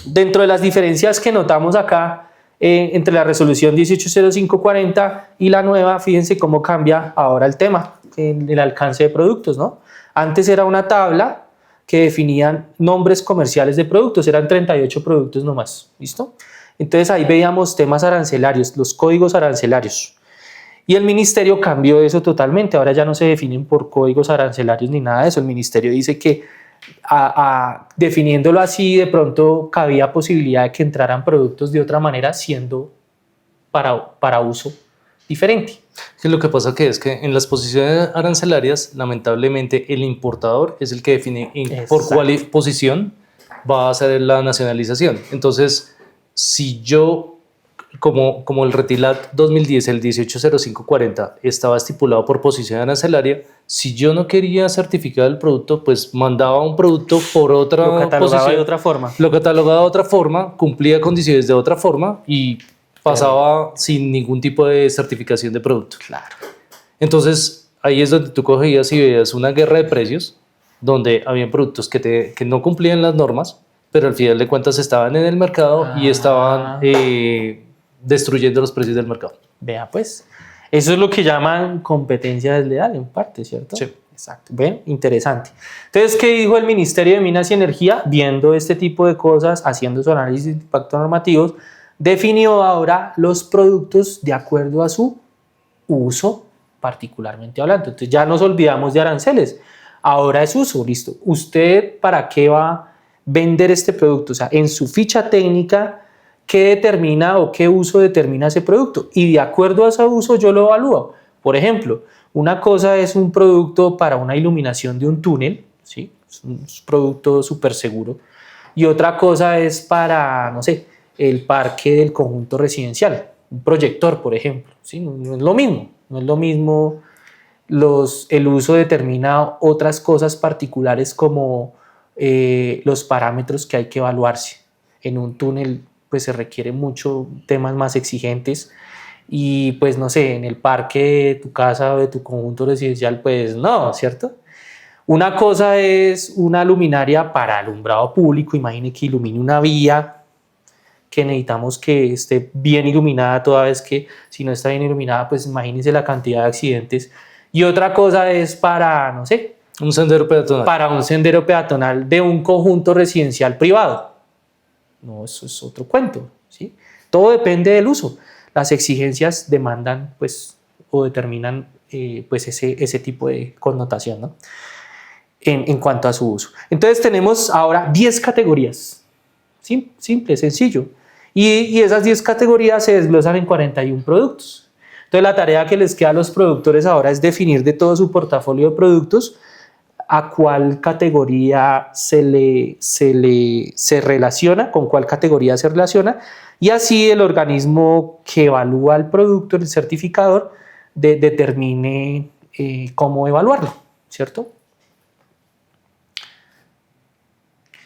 dentro de las diferencias que notamos acá entre la resolución 180540 y la nueva, fíjense cómo cambia ahora el tema, el alcance de productos, ¿no? Antes era una tabla que definían nombres comerciales de productos, eran 38 productos nomás, ¿listo? Entonces ahí veíamos temas arancelarios, los códigos arancelarios. Y el ministerio cambió eso totalmente, ahora ya no se definen por códigos arancelarios ni nada de eso. El ministerio dice que definiéndolo así, de pronto cabía posibilidad de que entraran productos de otra manera, siendo para uso diferente. Lo que pasa es que en las posiciones arancelarias, lamentablemente, el importador es el que define por cuál posición va a hacer la nacionalización. Entonces, si yo, como el Retilat 2010, el 180540, estaba estipulado por posición arancelaria, si yo no quería certificar el producto, pues mandaba un producto por otra posición. Lo catalogaba de otra forma. Lo catalogaba de otra forma, cumplía condiciones de otra forma y pasaba sin ningún tipo de certificación de producto. Claro. Entonces, ahí es donde tú cogías y veías una guerra de precios, donde había productos que no cumplían las normas, pero al final de cuentas estaban en el mercado y estaban destruyendo los precios del mercado. Vea pues, eso es lo que llaman competencia desleal en parte, ¿cierto? Sí. Exacto. ¿Ven? Interesante. Entonces, ¿qué dijo el Ministerio de Minas y Energía? Viendo este tipo de cosas, haciendo su análisis de impacto normativos, definió ahora los productos de acuerdo a su uso, particularmente hablando. Entonces ya nos olvidamos de aranceles. Ahora es uso, listo. ¿Usted para qué va a vender este producto? O sea, en su ficha técnica, ¿qué determina o qué uso determina ese producto? Y de acuerdo a ese uso yo lo evalúo. Por ejemplo, una cosa es un producto para una iluminación de un túnel, ¿sí? Es un producto súper seguro. Y otra cosa es para, no sé, el parque del conjunto residencial, un proyector, por ejemplo, ¿sí? No es lo mismo, no es lo mismo. El uso determina otras cosas particulares como los parámetros que hay que evaluarse. En un túnel pues se requiere mucho temas más exigentes y pues no sé, en el parque de tu casa o de tu conjunto residencial pues no, ¿cierto? Una cosa es una luminaria para alumbrado público, imagine que ilumine una vía, que necesitamos que esté bien iluminada, toda vez que si no está bien iluminada, pues imagínense la cantidad de accidentes. Y otra cosa es para, no sé, un sendero peatonal. Para un sendero peatonal de un conjunto residencial privado. No, eso es otro cuento, ¿sí? Todo depende del uso. Las exigencias demandan, pues, o determinan, pues, ese tipo de connotación, ¿no? En cuanto a su uso. Entonces tenemos ahora 10 categorías. Simple, sencillo. Y esas 10 categorías se desglosan en 41 productos. Entonces la tarea que les queda a los productores ahora es definir de todo su portafolio de productos a cuál categoría se relaciona, con cuál categoría se relaciona, y así el organismo que evalúa el producto, el certificador, determine cómo evaluarlo, ¿cierto?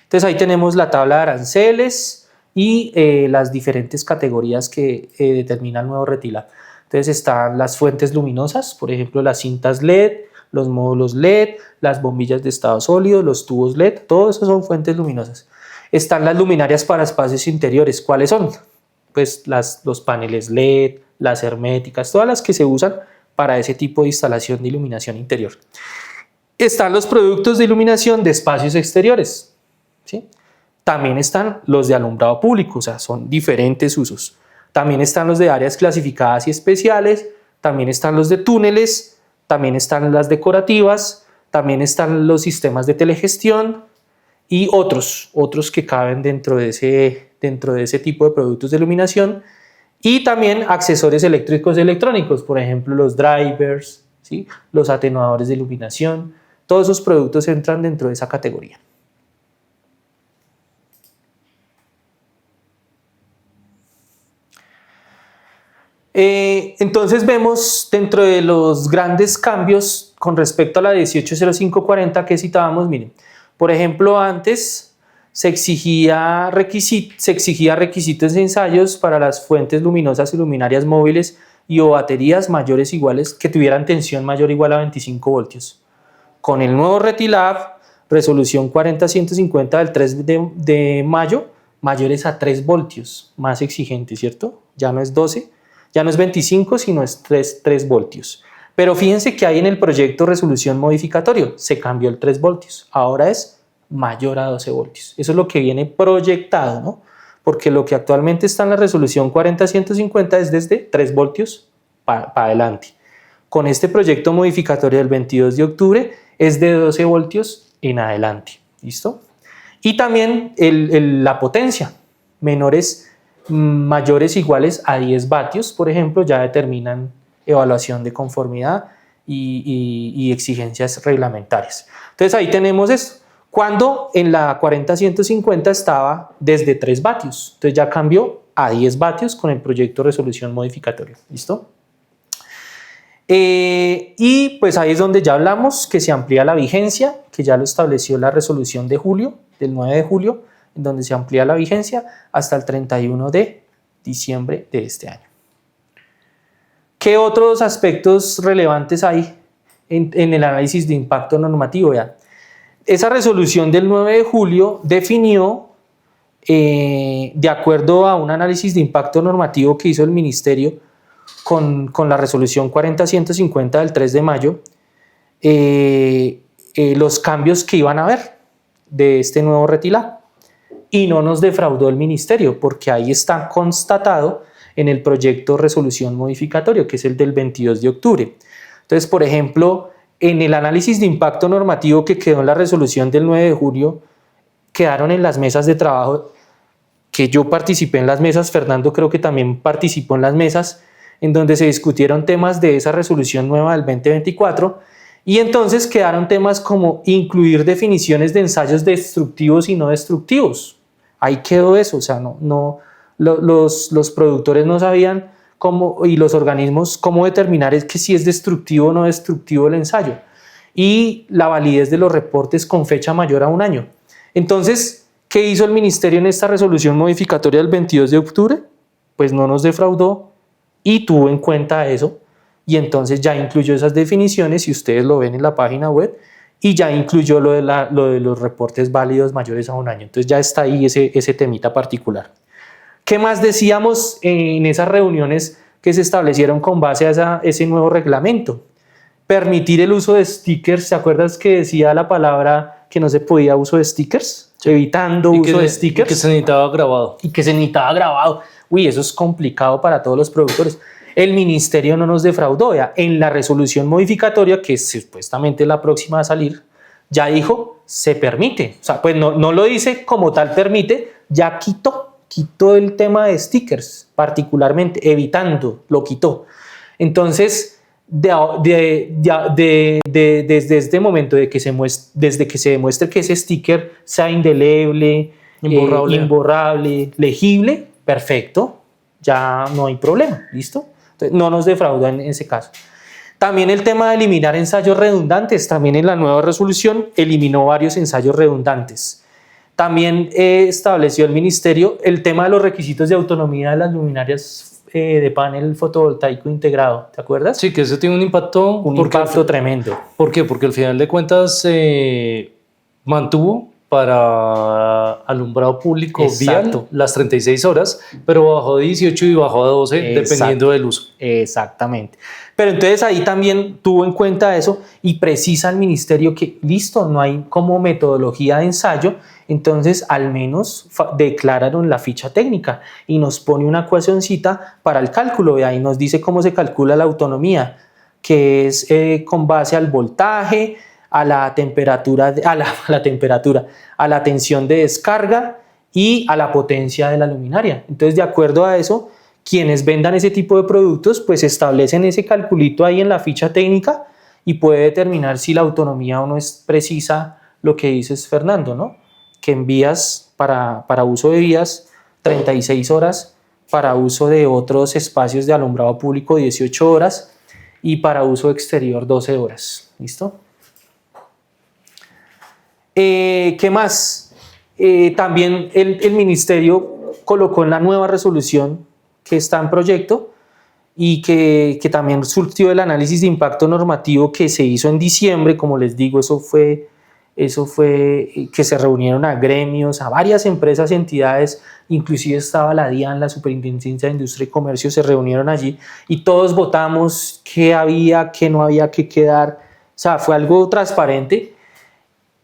Entonces ahí tenemos la tabla de aranceles y las diferentes categorías que determina el nuevo Retilat. Entonces están las fuentes luminosas, por ejemplo las cintas LED, los módulos LED, las bombillas de estado sólido, los tubos LED, todo eso son fuentes luminosas. Están las luminarias para espacios interiores, ¿cuáles son? Pues los paneles LED, las herméticas, todas las que se usan para ese tipo de instalación de iluminación interior. Están los productos de iluminación de espacios exteriores, ¿sí? También están los de alumbrado público, o sea, son diferentes usos. También están los de áreas clasificadas y especiales, también están los de túneles, también están las decorativas, también están los sistemas de telegestión y otros que caben dentro de ese tipo de productos de iluminación, y también accesorios eléctricos y electrónicos, por ejemplo los drivers, ¿sí? Los atenuadores de iluminación, todos esos productos entran dentro de esa categoría. Entonces vemos dentro de los grandes cambios con respecto a la 180540 que citábamos, miren, por ejemplo, antes se exigía requisitos de ensayos para las fuentes luminosas y luminarias móviles y o baterías mayores o iguales que tuvieran tensión mayor o igual a 25 voltios. Con el nuevo RETILAB, resolución 40150 del 3 de mayo, mayores a 3 voltios, más exigente, ¿cierto? Ya no es 12, ya no es 25, sino es 3 voltios. Pero fíjense que hay en el proyecto resolución modificatorio, se cambió el 3 voltios, ahora es mayor a 12 voltios. Eso es lo que viene proyectado, ¿no? Porque lo que actualmente está en la resolución 40150 es desde 3 voltios para adelante. Con este proyecto modificatorio del 22 de octubre es de 12 voltios en adelante, ¿listo? Y también la potencia, mayores iguales a 10 vatios, por ejemplo, ya determinan evaluación de conformidad y exigencias reglamentarias. Entonces ahí tenemos esto. Cuando en la 40150 estaba desde 3 vatios, entonces ya cambió a 10 vatios con el proyecto de resolución modificatoria, ¿listo? Y pues ahí es donde ya hablamos que se amplía la vigencia, que ya lo estableció la resolución de julio, del 9 de julio, en donde se amplía la vigencia hasta el 31 de diciembre de este año. ¿Qué otros aspectos relevantes hay en el análisis de impacto normativo? Vean, esa resolución del 9 de julio definió, de acuerdo a un análisis de impacto normativo que hizo el Ministerio con la resolución 40150 del 3 de mayo, los cambios que iban a haber de este nuevo RETILAB. Y no nos defraudó el Ministerio, porque ahí está constatado en el proyecto de resolución modificatorio, que es el del 22 de octubre. Entonces, por ejemplo, en el análisis de impacto normativo que quedó en la resolución del 9 de julio, quedaron en las mesas de trabajo, que yo participé en las mesas, Fernando creo que también participó en las mesas, en donde se discutieron temas de esa resolución nueva del 2024, y entonces quedaron temas como incluir definiciones de ensayos destructivos y no destructivos. Ahí quedó eso, o sea, los productores no sabían cómo, y los organismos cómo determinar es que si es destructivo o no destructivo el ensayo, y la validez de los reportes con fecha mayor a 1 año. Entonces, ¿qué hizo el Ministerio en esta resolución modificatoria del 22 de octubre? Pues no nos defraudó y tuvo en cuenta eso, y entonces ya incluyó esas definiciones, y ustedes lo ven en la página web, y ya incluyó lo de los reportes válidos mayores a 1 año. Entonces ya está ahí ese temita particular. ¿Qué más decíamos en esas reuniones que se establecieron con base a ese nuevo reglamento? Permitir el uso de stickers. ¿Se acuerdas que decía la palabra que no se podía uso de stickers? Sí. Evitando uso de stickers. Y que se necesitaba grabado. Y que se necesitaba grabado. Uy, eso es complicado para todos los productores. El Ministerio no nos defraudó. Ya. En la resolución modificatoria, que supuestamente es la próxima a salir, ya dijo, se permite. O sea, pues no lo dice como tal permite, ya quitó el tema de stickers, particularmente, evitando, lo quitó. Entonces, desde este momento, desde que se demuestre que ese sticker sea indeleble, imborrable, legible, perfecto, ya no hay problema, ¿listo? Entonces, no nos defrauda en ese caso. También el tema de eliminar ensayos redundantes, también en la nueva resolución eliminó varios ensayos redundantes. También estableció el Ministerio el tema de los requisitos de autonomía de las luminarias de panel fotovoltaico integrado, ¿te acuerdas? Sí, que eso tiene un impacto. Tremendo. ¿Por qué? Porque al final de cuentas mantuvo para alumbrado público vial las 36 horas, pero bajó de 18 y bajó a 12 dependiendo del uso. Exactamente. Pero entonces ahí también tuvo en cuenta eso y precisa el Ministerio que listo, no hay como metodología de ensayo, entonces al menos declararon la ficha técnica y nos pone una ecuacioncita para el cálculo, y ahí nos dice cómo se calcula la autonomía, que es con base al voltaje, a la temperatura, a la tensión de descarga y a la potencia de la luminaria. Entonces, de acuerdo a eso, quienes vendan ese tipo de productos, pues establecen ese calculito ahí en la ficha técnica y puede determinar si la autonomía o no es precisa, lo que dices, Fernando, ¿no? Que en vías, para uso de vías, 36 horas, para uso de otros espacios de alumbrado público, 18 horas, y para uso exterior, 12 horas. ¿Listo? ¿Qué más? También el Ministerio colocó en la nueva resolución que está en proyecto y que también surtió el análisis de impacto normativo que se hizo en diciembre. Como les digo, eso fue que se reunieron a gremios, a varias empresas y entidades, inclusive estaba la DIAN, la Superintendencia de Industria y Comercio, se reunieron allí y todos votamos qué había, qué no había que quedar. O sea, fue algo transparente.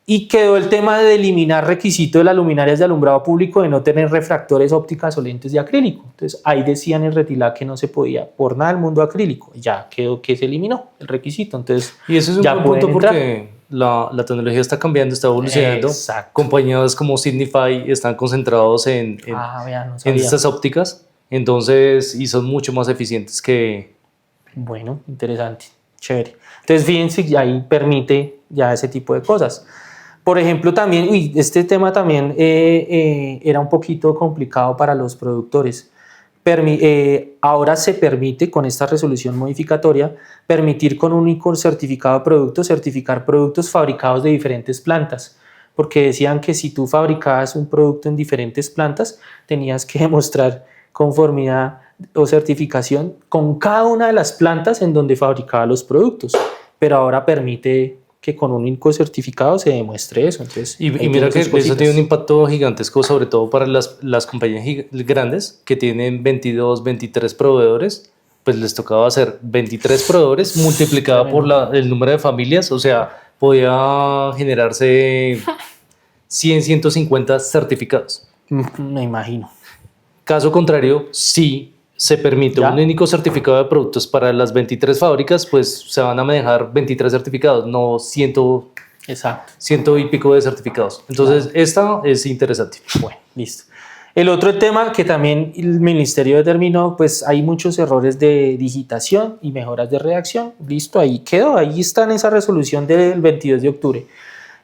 Y quedó el tema de eliminar requisito de las luminarias de alumbrado público de no tener refractores, ópticas o lentes de acrílico. Entonces ahí decían en Retilá que no se podía por nada del mundo acrílico. Ya quedó que se eliminó el requisito. Entonces, y eso es un ya buen punto entrar. porque la tecnología está cambiando, está evolucionando. Exacto. Compañías como Signify están concentrados en No en estas ópticas, entonces, y son mucho más eficientes que... Bueno, interesante, chévere. Entonces fíjense, ahí permite ya ese tipo de cosas. Por ejemplo, también, este tema también era un poquito complicado para los productores. Ahora se permite, con esta resolución modificatoria, permitir con un único certificado de producto, certificar productos fabricados de diferentes plantas. Porque decían que si tú fabricabas un producto en diferentes plantas, tenías que demostrar conformidad o certificación con cada una de las plantas en donde fabricaba los productos. Pero ahora permite que con un único certificado se demuestre eso. Entonces, y mira que eso tiene un impacto gigantesco, sobre todo para las compañías grandes que tienen 22, 23 proveedores, pues les tocaba hacer 23 proveedores multiplicado por el número de familias, o sea, podía generarse 100, 150 certificados. Me imagino. Caso contrario, sí se permite un único certificado de productos para las 23 fábricas, pues se van a manejar 23 certificados, no 100 y pico de certificados. Entonces, esta es interesante. Bueno, listo. El otro tema que también el ministerio determinó, pues hay muchos errores de digitación y mejoras de redacción. Listo, ahí quedó, ahí está en esa resolución del 22 de octubre.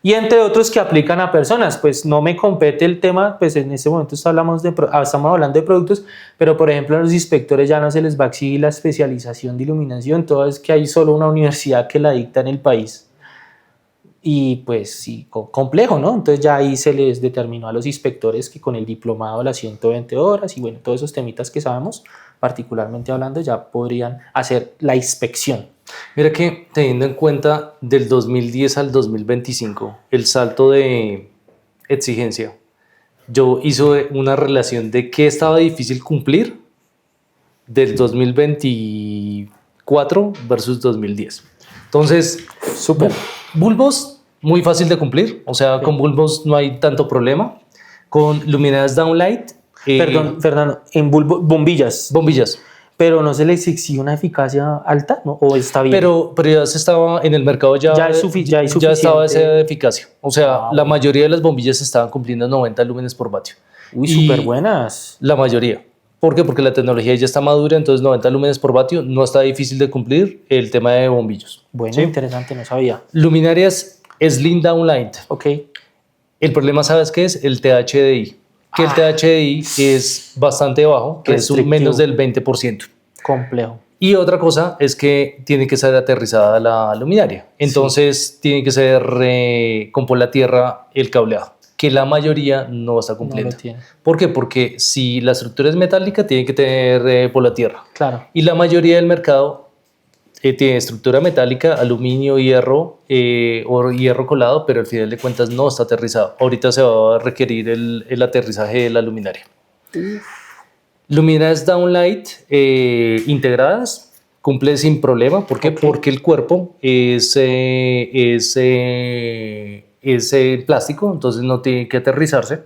Y entre otros que aplican a personas, pues no me compete el tema, pues en este momento estamos hablando de productos, pero por ejemplo a los inspectores ya no se les va a exigir la especialización de iluminación, todo es que hay solo una universidad que la dicta en el país. Y pues sí, complejo, ¿no? Entonces ya ahí se les determinó a los inspectores que con el diplomado las 120 horas y bueno, todos esos temitas que sabemos, particularmente hablando, ya podrían hacer la inspección. Mira que teniendo en cuenta del 2010 al 2025, el salto de exigencia, yo hice una relación de qué estaba difícil cumplir del 2024 versus 2010. Entonces, súper. Bulbos, muy fácil de cumplir, o sea, con bulbos no hay tanto problema. Con luminarias downlight. Perdón, Fernando, en bombillas. Bombillas. Pero no se les exige una eficacia alta, ¿no? ¿O está bien? Pero ya se estaba en el mercado, ya estaba esa eficacia. O sea, la mayoría de las bombillas estaban cumpliendo 90 lúmenes por vatio. Uy, súper buenas. La mayoría. ¿Por qué? Porque la tecnología ya está madura, entonces 90 lúmenes por vatio no está difícil de cumplir el tema de bombillos. Bueno, ¿sí? Interesante, no sabía. Luminarias Slim Downlight. Ok. El problema, ¿sabes qué es? El THDI. Que el THDI es bastante bajo, que es un menos del 20%. Complejo. Y otra cosa es que tiene que ser aterrizada la luminaria. Entonces tiene que ser con por la tierra el cableado, que la mayoría no está cumpliendo. No lo tiene. ¿Por qué? Porque si la estructura es metálica, tiene que tener por la tierra. Claro. Y la mayoría del mercado tiene estructura metálica, aluminio, hierro o hierro colado, pero al final de cuentas no está aterrizado. Ahorita se va a requerir el aterrizaje de la luminaria. Luminarias downlight integradas cumple sin problema. ¿Por qué? Porque el cuerpo es plástico, entonces no tiene que aterrizarse.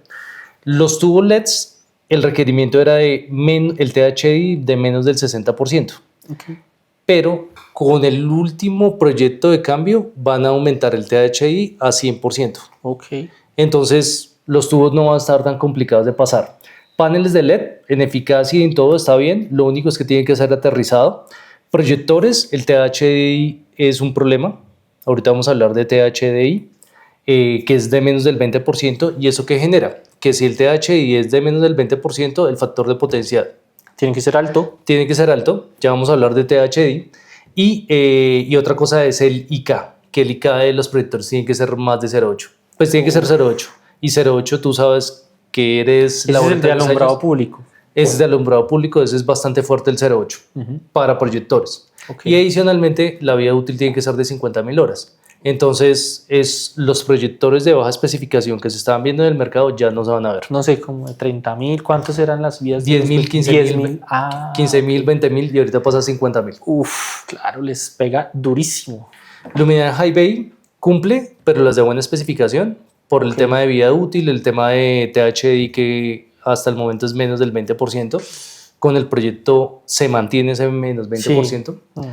Los tubos LEDs, el requerimiento era de el THDI de menos del 60%. Okay. Pero con el último proyecto de cambio van a aumentar el THDI a 100%. Okay. Entonces los tubos no van a estar tan complicados de pasar. Paneles de LED, en eficacia y en todo está bien, lo único es que tiene que ser aterrizado. Proyectores, el THDI es un problema. Ahorita vamos a hablar de THDI, que es de menos del 20%. ¿Y eso qué genera? Que si el THDI es de menos del 20%, el factor de potencia tiene que ser alto. Tiene que ser alto, ya vamos a hablar de THDI. Y otra cosa es el IK, que el IK de los proyectores tiene que ser más de 0.8. Pues tiene que ser 0.8. Y 0.8 tú sabes que eres laboratorio de alumbrado público. Ese es de alumbrado público, ese es bastante fuerte el 0.8 para proyectores. Okay. Y adicionalmente, la vida útil tiene que ser de 50.000 horas. Entonces, los proyectores de baja especificación que se estaban viendo en el mercado ya no se van a ver. No sé, como de 30.000, ¿cuántos eran las vías? 10.000, 15.000, 15.000, 20.000 y ahorita pasa a 50.000. Uf, claro, les pega durísimo. Luminaria High Bay cumple, pero las de buena especificación por el tema de vida útil, el tema de THDI que hasta el momento es menos del 20%. Con el proyecto se mantiene ese menos 20%. Sí.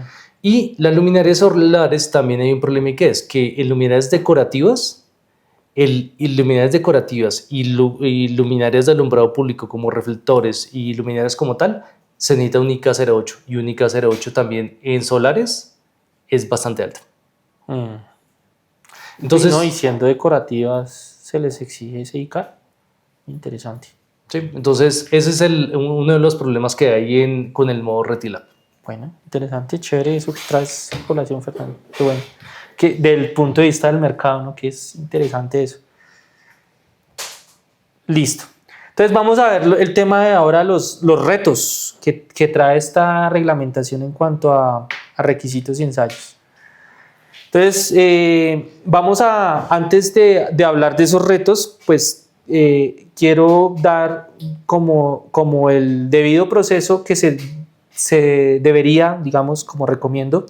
Y las luminarias solares también hay un problema, y que es que en luminarias decorativas, y luminarias de alumbrado público como reflectores y luminarias como tal, se necesita un IK 0.8, y un IK 0.8 también en solares es bastante alto. Entonces, no, y siendo decorativas se les exige ese IK. Interesante. Sí, entonces ese es uno de los problemas que hay con el modo Retilab. Bueno, interesante, chévere eso que traes a colación, Fernando. Qué bueno. Que del punto de vista del mercado, ¿no? Que es interesante eso. Listo. Entonces vamos a ver el tema de ahora, los retos que trae esta reglamentación en cuanto a requisitos y ensayos. Entonces, antes de hablar de esos retos, pues quiero dar como el debido proceso que se debería, digamos, como recomiendo,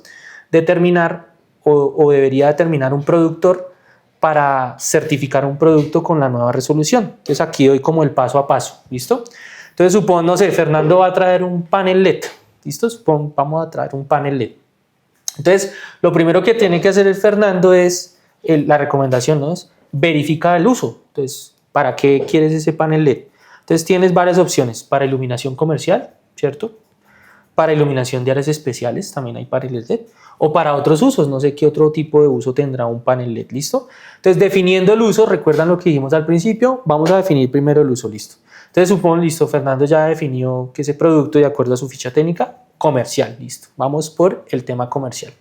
determinar o debería determinar un productor para certificar un producto con la nueva resolución. Entonces aquí doy como el paso a paso, ¿listo? Entonces no sé, Fernando va a traer un panel LED, ¿listo? Vamos a traer un panel LED. Entonces, lo primero que tiene que hacer el Fernando es, la recomendación, ¿no? Es verificar el uso. Entonces, ¿para qué quieres ese panel LED? Entonces, tienes varias opciones para iluminación comercial, ¿cierto? Para iluminación de áreas especiales, también hay paneles LED. O para otros usos, no sé qué otro tipo de uso tendrá un panel LED, ¿listo? Entonces, definiendo el uso, recuerdan lo que dijimos al principio, vamos a definir primero el uso, ¿listo? Entonces, supongo, listo, Fernando ya definió que ese producto, de acuerdo a su ficha técnica, comercial, listo. Vamos por el tema comercial.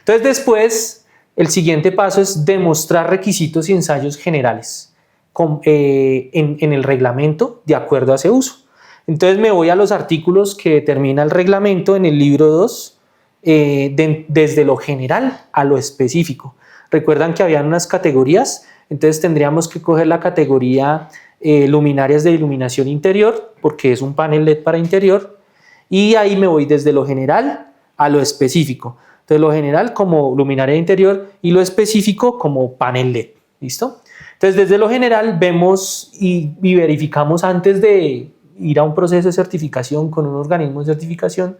Entonces, después, el siguiente paso es demostrar requisitos y ensayos generales en el reglamento de acuerdo a ese uso. Entonces, me voy a los artículos que determina el reglamento en el libro 2, desde lo general a lo específico. Recuerdan que habían unas categorías, entonces tendríamos que coger la categoría luminarias de iluminación interior, porque es un panel LED para interior, y ahí me voy desde lo general a lo específico. Entonces, lo general como luminaria de interior y lo específico como panel LED, ¿listo? Entonces, desde lo general vemos y verificamos antes de ir a un proceso de certificación con un organismo de certificación,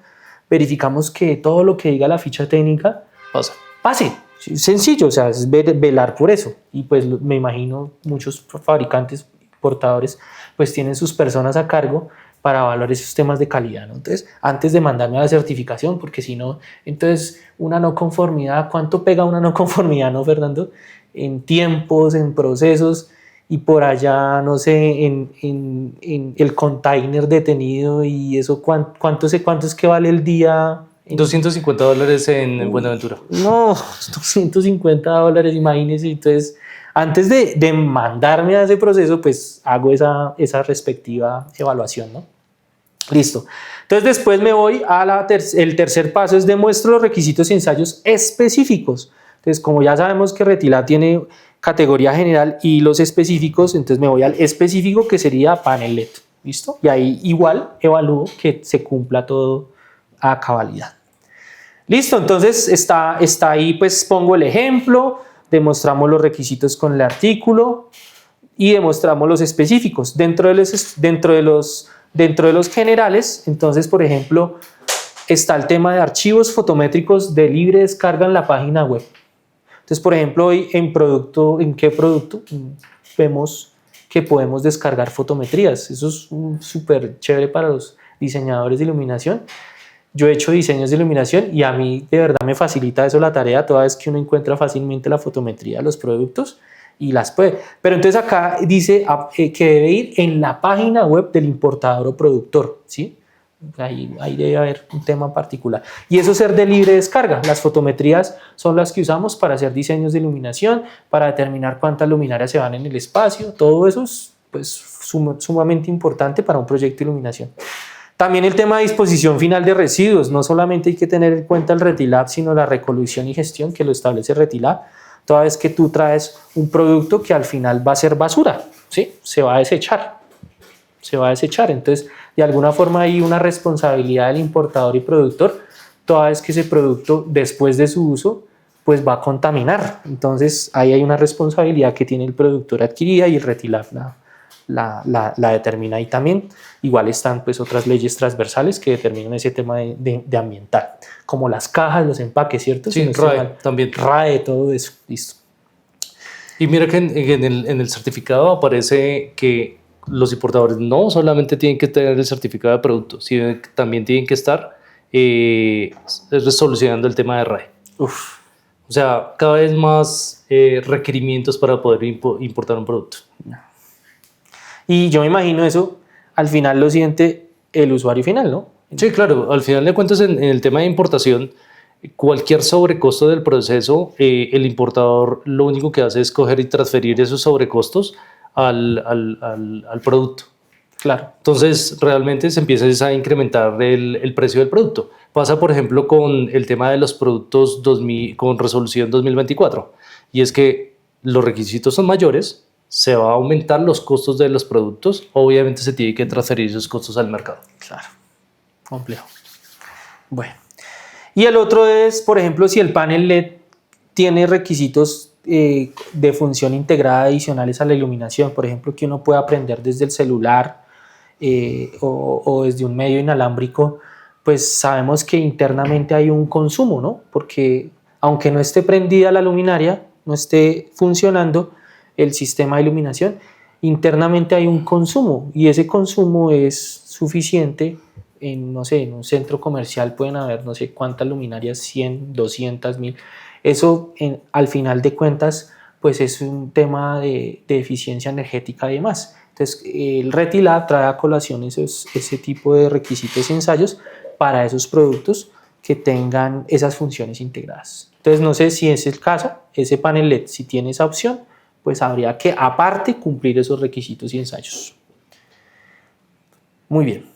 verificamos que todo lo que diga la ficha técnica pase. Sencillo, o sea, es velar por eso. Y pues me imagino muchos fabricantes, portadores, pues tienen sus personas a cargo para evaluar esos temas de calidad, ¿no? Entonces, antes de mandarme a la certificación, porque si no, entonces una no conformidad, ¿cuánto pega una no conformidad, no, Fernando? En tiempos, en procesos, y por allá, no sé, en el container detenido y eso, ¿cuánto es que vale el día? $250 en Buenaventura. No, $250, imagínense. Entonces, antes de mandarme a ese proceso, pues hago esa respectiva evaluación, ¿no? Listo. Entonces, después me voy a el tercer paso, es demuestro los requisitos y ensayos específicos. Entonces, como ya sabemos que Retilab tiene categoría general y los específicos, entonces me voy al específico, que sería panel LED, ¿listo? Y ahí igual evalúo que se cumpla todo a cabalidad. Listo, entonces está ahí, pues pongo el ejemplo, demostramos los requisitos con el artículo y demostramos los específicos. Dentro de los generales, entonces, por ejemplo, está el tema de archivos fotométricos de libre descarga en la página web. Entonces, por ejemplo, hoy ¿en qué producto? Vemos que podemos descargar fotometrías. Eso es súper chévere para los diseñadores de iluminación. Yo he hecho diseños de iluminación y a mí de verdad me facilita eso la tarea, toda vez que uno encuentra fácilmente la fotometría de los productos y las puede. Pero entonces acá dice que debe ir en la página web del importador o productor, ¿sí? Ahí debe haber un tema particular. Y eso ser de libre descarga. Las fotometrías son las que usamos para hacer diseños de iluminación, para determinar cuántas luminarias se van en el espacio. Todo eso es pues, sumamente importante para un proyecto de iluminación. También el tema de disposición final de residuos. No solamente hay que tener en cuenta el Retilab, sino la recolección y gestión que lo establece Retilab. Toda vez que tú traes un producto que al final va a ser basura, ¿sí? Se va a desechar. Entonces, de alguna forma hay una responsabilidad del importador y productor, toda vez que ese producto, después de su uso, pues va a contaminar. Entonces, ahí hay una responsabilidad que tiene el productor adquirida y el Retilab la determina ahí también. Igual están pues otras leyes transversales que determinan ese tema de ambiental, como las cajas, los empaques, ¿cierto? Sí, RAE también. RAE, todo eso, listo. Y mira que en el certificado aparece que los importadores no solamente tienen que tener el certificado de producto, sino que también tienen que estar solucionando el tema de RAE. Uf. O sea, cada vez más requerimientos para poder importar un producto. Y yo me imagino eso, al final lo siente el usuario final, ¿no? Sí, claro. Al final de cuentas, en el tema de importación, cualquier sobrecosto del proceso, el importador lo único que hace es coger y transferir esos sobrecostos al producto. Claro. Entonces, realmente se empieza a incrementar el precio del producto. Pasa, por ejemplo, con el tema de los productos con resolución 2024. Y es que los requisitos son mayores, se va a aumentar los costos de los productos, obviamente se tiene que transferir esos costos al mercado. Claro, complejo. Bueno, y el otro es, por ejemplo, si el panel LED tiene requisitos de función integrada adicionales a la iluminación, por ejemplo, que uno pueda prender desde el celular o desde un medio inalámbrico, pues sabemos que internamente hay un consumo, ¿no? Porque aunque no esté prendida la luminaria, no esté funcionando el sistema de iluminación, internamente hay un consumo y ese consumo es suficiente. No sé, en un centro comercial pueden haber no sé cuántas luminarias, 100, 200, 1000. Eso al final de cuentas pues es un tema de eficiencia energética y demás. Entonces el Retilab trae a colación ese tipo de requisitos y ensayos para esos productos que tengan esas funciones integradas. Entonces no sé si es el caso, ese panel LED, si tiene esa opción, pues habría que aparte cumplir esos requisitos y ensayos. Muy bien.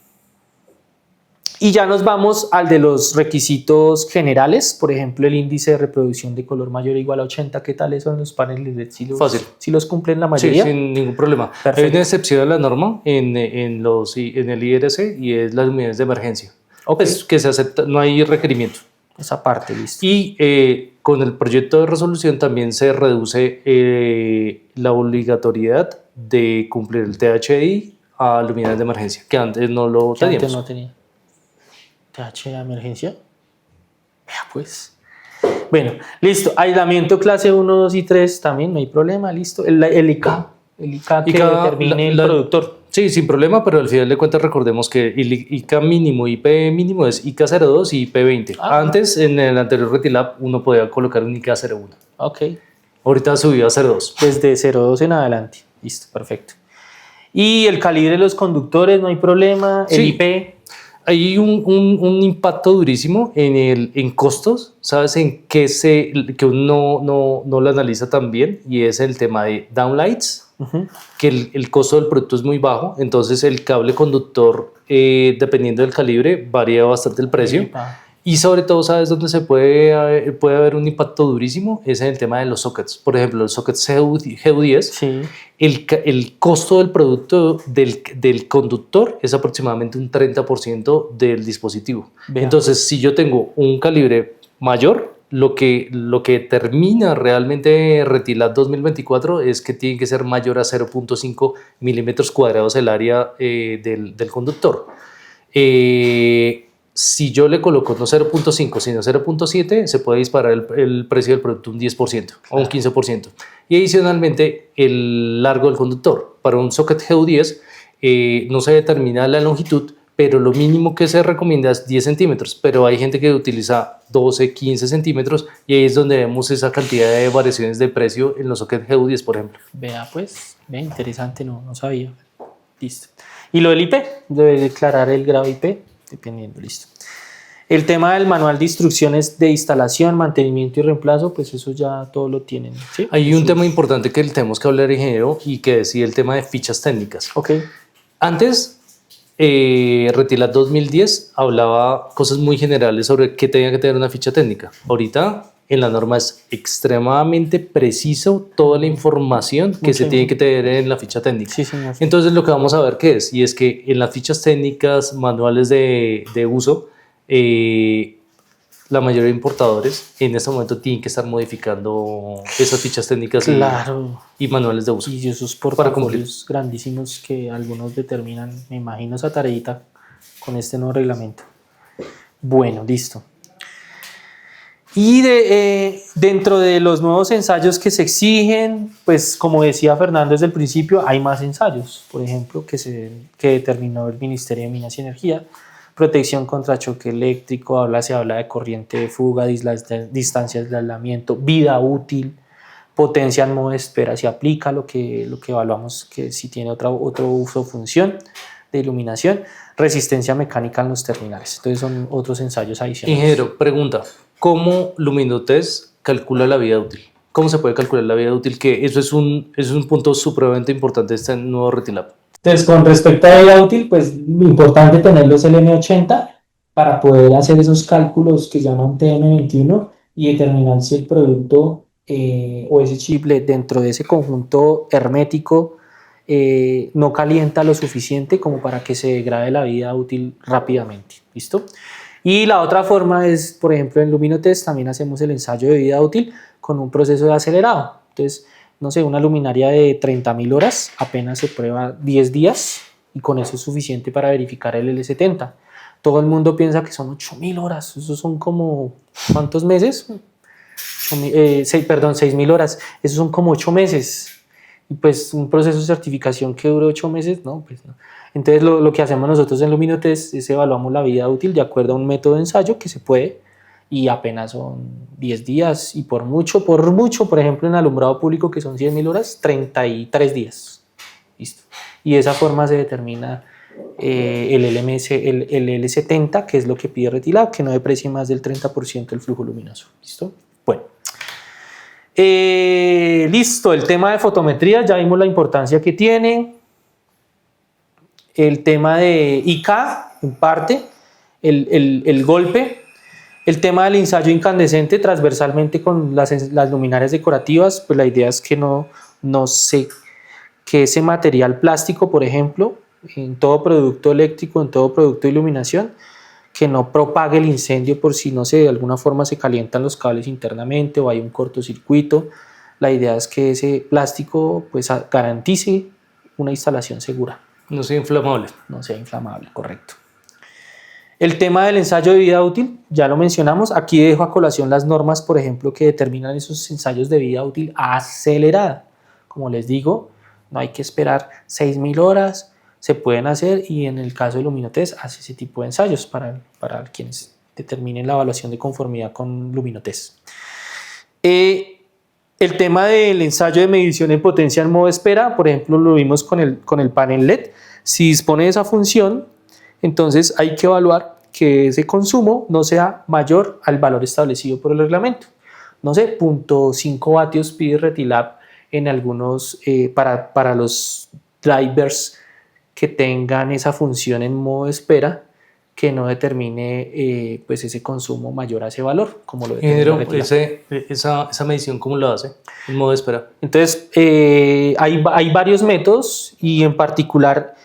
Y ya nos vamos al de los requisitos generales, por ejemplo, el índice de reproducción de color mayor o igual a 80, ¿qué tales son los paneles LED? Fácil. ¿Sí los cumplen la mayoría? Sí, sin ningún problema. Perfecto. Hay una excepción a la norma en el IRC y es las unidades de emergencia. Okay. Pues que se acepta, no hay requerimiento. Esa parte, listo. Y con el proyecto de resolución también se reduce la obligatoriedad de cumplir el THI a luminarias de emergencia, que antes no lo teníamos. Antes no tenía. THI de emergencia. Vea pues. Bueno, listo. Aislamiento clase 1, 2 y 3 también, no hay problema, listo. El ICA que determine el productor. Sí, sin problema, pero al final de cuentas recordemos que el ICA mínimo y IP mínimo es ICA 02 y IP 20. Antes, en el anterior Retilab, uno podía colocar un ICA 01. Ok. Ahorita subió a 02. Desde 02 en adelante. Listo, perfecto. Y el calibre de los conductores, no hay problema. El IP. Hay un impacto durísimo en costos, ¿sabes? En que uno no lo analiza tan bien, y es el tema de downlights. Que el costo del producto es muy bajo, entonces el cable conductor, dependiendo del calibre, varía bastante el precio. Y sobre todo, ¿sabes dónde puede haber un impacto durísimo? Es en el tema de los sockets. Por ejemplo, los sockets GU10, sí. el costo del producto del conductor es aproximadamente un 30% del dispositivo. Vean. Entonces, si yo tengo un calibre mayor, lo que determina realmente Retilab 2024 es que tiene que ser mayor a 0.5 milímetros cuadrados el área del conductor. Si yo le coloco no 0.5 sino 0.7, se puede disparar el precio del producto un 10% o un 15%. Y adicionalmente el largo del conductor. Para un socket GU10 no se determina la longitud, pero lo mínimo que se recomienda es 10 centímetros, pero hay gente que utiliza 12, 15 centímetros y ahí es donde vemos esa cantidad de variaciones de precio en los sockets GU10, por ejemplo. Vea pues, interesante, no sabía. Listo. Y lo del IP, debe declarar el grado IP, dependiendo, listo. El tema del manual de instrucciones de instalación, mantenimiento y reemplazo, pues eso ya todo lo tienen, ¿sí? Hay un tema importante que tenemos que hablar, ingeniero, y que decía el tema de fichas técnicas. Ok. Antes, Retilab 2010 hablaba cosas muy generales sobre qué tenía que tener una ficha técnica. Ahorita en la norma es extremadamente preciso toda la información que se tiene que tener en la ficha técnica. Sí, señor. Entonces lo que vamos a ver qué es, y es que en las fichas técnicas, manuales de uso, la mayoría de importadores en este momento tienen que estar modificando esas fichas técnicas Claro. y manuales de uso. Y esos para cumplir. portafolios grandísimos que algunos determinan, me imagino esa tareita con este nuevo reglamento. Bueno, listo. Y dentro de los nuevos ensayos que se exigen, pues como decía Fernando desde el principio, hay más ensayos, por ejemplo, que determinó el Ministerio de Minas y Energía. Protección contra choque eléctrico, se habla de corriente de fuga, distancias de aislamiento, vida útil, potencia en modo de espera, si aplica lo que evaluamos, que si tiene otro uso o función de iluminación, resistencia mecánica en los terminales. Entonces son otros ensayos adicionales. Ingeniero, pregunta, ¿cómo Luminotest calcula la vida útil? ¿Cómo se puede calcular la vida útil? Que eso es un punto supremamente importante de este nuevo Retilab. Entonces, con respecto a vida útil, pues importante tener los LM80 para poder hacer esos cálculos que llaman TM21 y determinar si el producto o ese chip dentro de ese conjunto hermético no calienta lo suficiente como para que se degrade la vida útil rápidamente. ¿Listo? Y la otra forma es, por ejemplo, en Luminotest también hacemos el ensayo de vida útil con un proceso de acelerado. Entonces, no sé, una luminaria de 30.000 horas apenas se prueba 10 días y con eso es suficiente para verificar el L70. Todo el mundo piensa que son 8.000 horas, eso son como, ¿cuántos meses? 6.000 horas, eso son como 8 meses. Y pues un proceso de certificación que dure 8 meses, no, pues no. Entonces lo que hacemos nosotros en Luminotest es evaluamos la vida útil de acuerdo a un método de ensayo que se puede y apenas son 10 días y por mucho, por ejemplo en alumbrado público que son 100.000 horas, 33 días. Listo. Y de esa forma se determina el L70, que es lo que pide Retilab, que no deprecie más del 30% del flujo luminoso. ¿Listo? Bueno. Listo, el tema de fotometría, ya vimos la importancia que tiene. El tema de IK, en parte, el golpe. El tema del ensayo incandescente transversalmente con las luminarias decorativas, pues la idea es que no se, que ese material plástico, por ejemplo, en todo producto eléctrico, en todo producto de iluminación, que no propague el incendio por si, no sé, de alguna forma se calientan los cables internamente o hay un cortocircuito. La idea es que ese plástico pues garantice una instalación segura. No sea inflamable. No sea inflamable, correcto. El tema del ensayo de vida útil, ya lo mencionamos. Aquí dejo a colación las normas, por ejemplo, que determinan esos ensayos de vida útil acelerada. Como les digo, no hay que esperar 6.000 horas, se pueden hacer y en el caso de Luminotest hace ese tipo de ensayos para quienes determinen la evaluación de conformidad con Luminotest. El tema del ensayo de medición de potencia en modo espera, por ejemplo, lo vimos con el panel LED. Si dispone de esa función, entonces hay que evaluar que ese consumo no sea mayor al valor establecido por el reglamento. No sé, 0.5 vatios pide Retilab en algunos, para los drivers que tengan esa función en modo espera, que no determine pues ese consumo mayor a ese valor, como lo determina Retilab. Esa medición, ¿cómo lo hace? En modo de espera. Entonces, hay varios métodos y en particular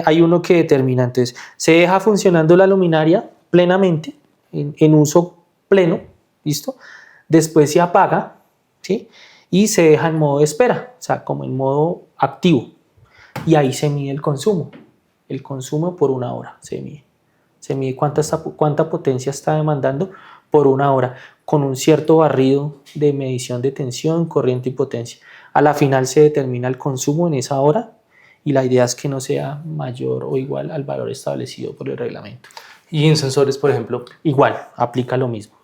hay uno que determina. Entonces, se deja funcionando la luminaria plenamente, en uso pleno, ¿listo? Después se apaga, ¿sí? Y se deja en modo de espera, o sea, como en modo activo. Y ahí se mide el consumo por una hora se mide. Se mide cuánta potencia está demandando por una hora, con un cierto barrido de medición de tensión, corriente y potencia. A la final se determina el consumo en esa hora y la idea es que no sea mayor o igual al valor establecido por el reglamento. ¿Y en sensores, por ejemplo? Igual, aplica lo mismo.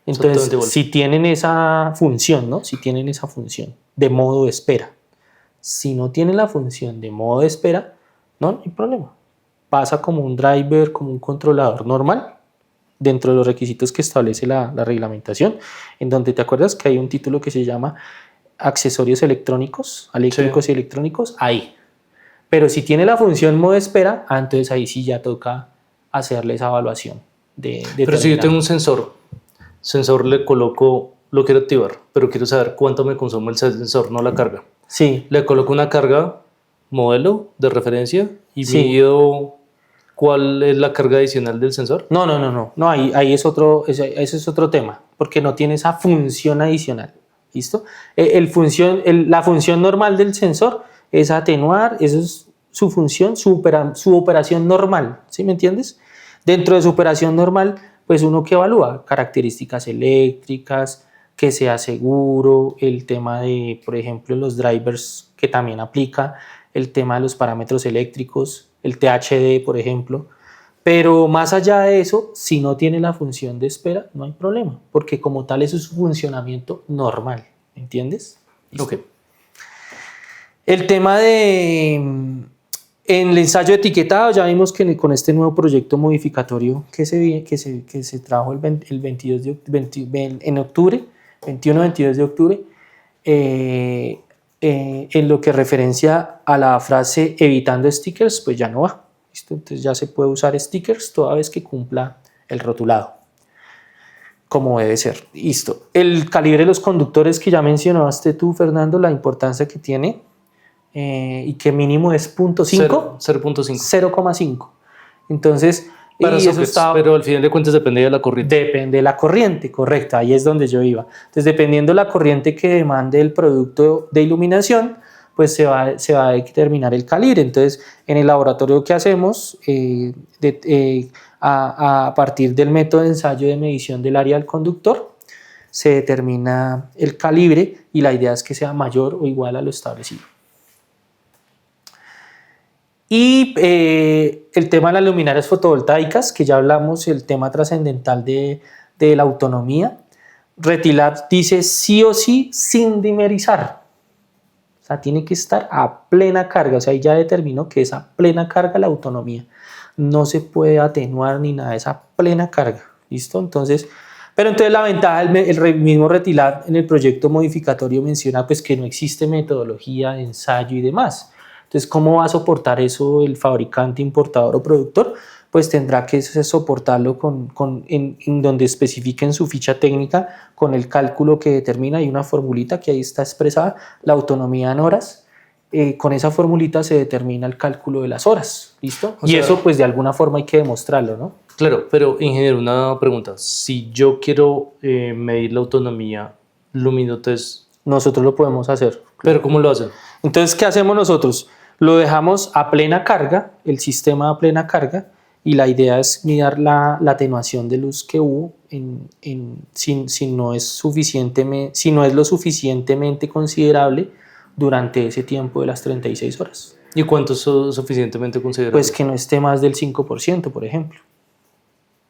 Entonces, si tienen esa función, ¿no? Si tienen esa función de modo de espera. Si no tienen la función de modo de espera, no hay problema. Pasa como un driver, como un controlador normal, dentro de los requisitos que establece la reglamentación, en donde te acuerdas que hay un título que se llama accesorios electrónicos, eléctricos y electrónicos, ahí. Pero si tiene la función modo espera, entonces ahí sí ya toca hacerle esa evaluación Pero si yo terminal. tengo un sensor le coloco, lo quiero activar, pero quiero saber cuánto me consume el sensor, no la carga. Sí, Le coloco una carga modelo de referencia y Sí. mido cuál es la carga adicional del sensor. no, ahí es ese es otro tema, porque no tiene esa función adicional, ¿listo? La función normal del sensor es atenuar, eso es su función, su operación normal, ¿sí me entiendes? Dentro de su operación normal, pues uno que evalúa características eléctricas, que sea seguro, el tema de, por ejemplo, los drivers que también aplica, el tema de los parámetros eléctricos, el THD, por ejemplo. Pero más allá de eso, si no tiene la función de espera, no hay problema, porque como tal eso es su funcionamiento normal, ¿entiendes? ¿Listo? Ok. El tema de en el ensayo de etiquetado, ya vimos que con este nuevo proyecto modificatorio que se trajo el 22 en octubre, 21-22 de octubre, en lo que referencia a la frase evitando stickers, pues ya no va. ¿Listo? Entonces ya se puede usar stickers toda vez que cumpla el rotulado, como debe ser. Listo. El calibre de los conductores que ya mencionaste tú, Fernando, la importancia que tiene y que mínimo es 0.5, 0.5. 0,5. Entonces, Para y eso sockets, está, pero al final de cuentas depende de la corriente. depende de la corriente, correcto, ahí es donde yo iba. Entonces, dependiendo de la corriente que demande el producto de iluminación, pues se va a determinar el calibre. Entonces, en el laboratorio que hacemos, a partir del método de ensayo de medición del área del conductor, se determina el calibre y la idea es que sea mayor o igual a lo establecido. Y el tema de las luminarias fotovoltaicas, que ya hablamos, el tema trascendental de la autonomía. Retilab dice sí o sí sin dimerizar. O sea, tiene que estar a plena carga. O sea, ahí ya determinó que es a plena carga la autonomía. No se puede atenuar ni nada, es a plena carga. ¿Listo? Entonces, pero entonces la ventaja, el mismo Retilab en el proyecto modificatorio menciona pues que no existe metodología de ensayo y demás. Entonces, ¿cómo va a soportar eso el fabricante, importador o productor? Pues tendrá que soportarlo en donde especifique en su ficha técnica con el cálculo que determina. Hay una formulita que ahí está expresada, la autonomía en horas. Con esa formulita se determina el cálculo de las horas, ¿listo? Y eso pues de alguna forma hay que demostrarlo, ¿no? Claro, pero ingeniero, una pregunta. Si yo quiero medir la autonomía Luminotest, nosotros lo podemos hacer. ¿pero cómo lo hacen? Entonces, ¿qué hacemos nosotros? Lo dejamos a plena carga, el sistema a plena carga, y la idea es mirar la atenuación de luz que hubo si no es lo suficientemente considerable durante ese tiempo de las 36 horas. ¿Y cuánto es suficientemente considerable? Pues que no esté más del 5%, por ejemplo.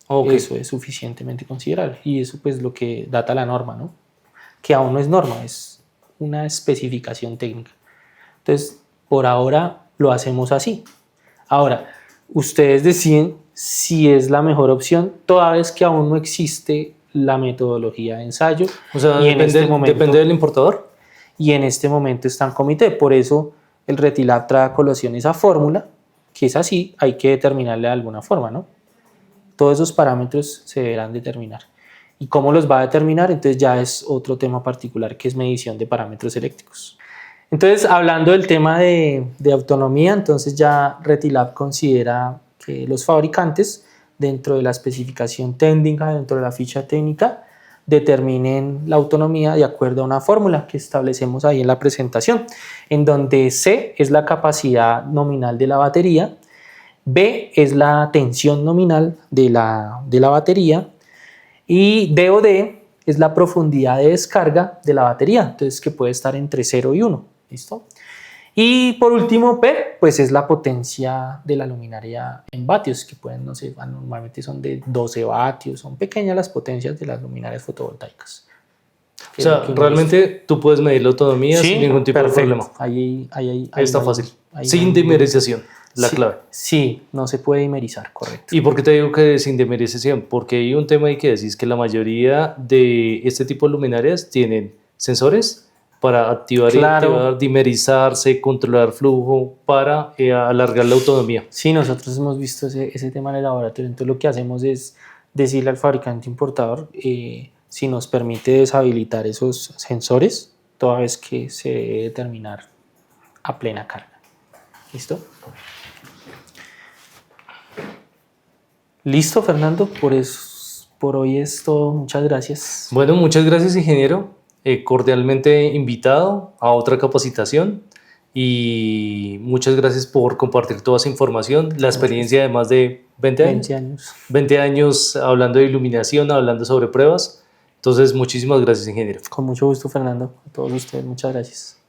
Okay. Eso es suficientemente considerable. Y eso pues lo que data la norma, ¿no? Que aún no es norma, es una especificación técnica. Entonces, por ahora lo hacemos así. Ahora, ustedes deciden si es la mejor opción, toda vez que aún no existe la metodología de ensayo. O sea, depende del importador. Y en este momento está en comité. Por eso el Retilab trae a colación esa fórmula, que es así, hay que determinarle de alguna forma, ¿no? Todos esos parámetros se deberán determinar. ¿Y cómo los va a determinar? Entonces ya es otro tema particular, que es medición de parámetros eléctricos. Entonces, hablando del tema de autonomía, entonces ya Retilab considera que los fabricantes, dentro de la especificación técnica, dentro de la ficha técnica, determinen la autonomía de acuerdo a una fórmula que establecemos ahí en la presentación, en donde C es la capacidad nominal de la batería, B es la tensión nominal de la batería y D o D es la profundidad de descarga de la batería, entonces que puede estar entre 0 y 1. ¿Listo? Y por último, P, pues es la potencia de la luminaria en vatios, que pueden, no sé, normalmente son de 12 vatios, son pequeñas las potencias de las luminarias fotovoltaicas. O sea, realmente tú puedes medir la autonomía sin ningún tipo de problema. Ahí está fácil. Sin dimerización, la clave. Sí, no se puede dimerizar, correcto. ¿Y por qué te digo que sin dimerización? Porque hay un tema ahí que decís que la mayoría de este tipo de luminarias tienen sensores para activar y Claro. activar, dimerizarse, controlar flujo para alargar la autonomía. Sí, nosotros hemos visto ese tema en el laboratorio, entonces lo que hacemos es decirle al fabricante importador si nos permite deshabilitar esos sensores toda vez que se debe terminar a plena carga. ¿Listo? Listo, Fernando, por hoy es todo. Muchas gracias. Bueno, muchas gracias, ingeniero. Cordialmente invitado a otra capacitación y muchas gracias por compartir toda esa información, la experiencia de más de 20 años. 20 años. 20 años hablando de iluminación, hablando sobre pruebas. Entonces, muchísimas gracias, ingeniero. Con mucho gusto, Fernando. A todos ustedes, muchas gracias.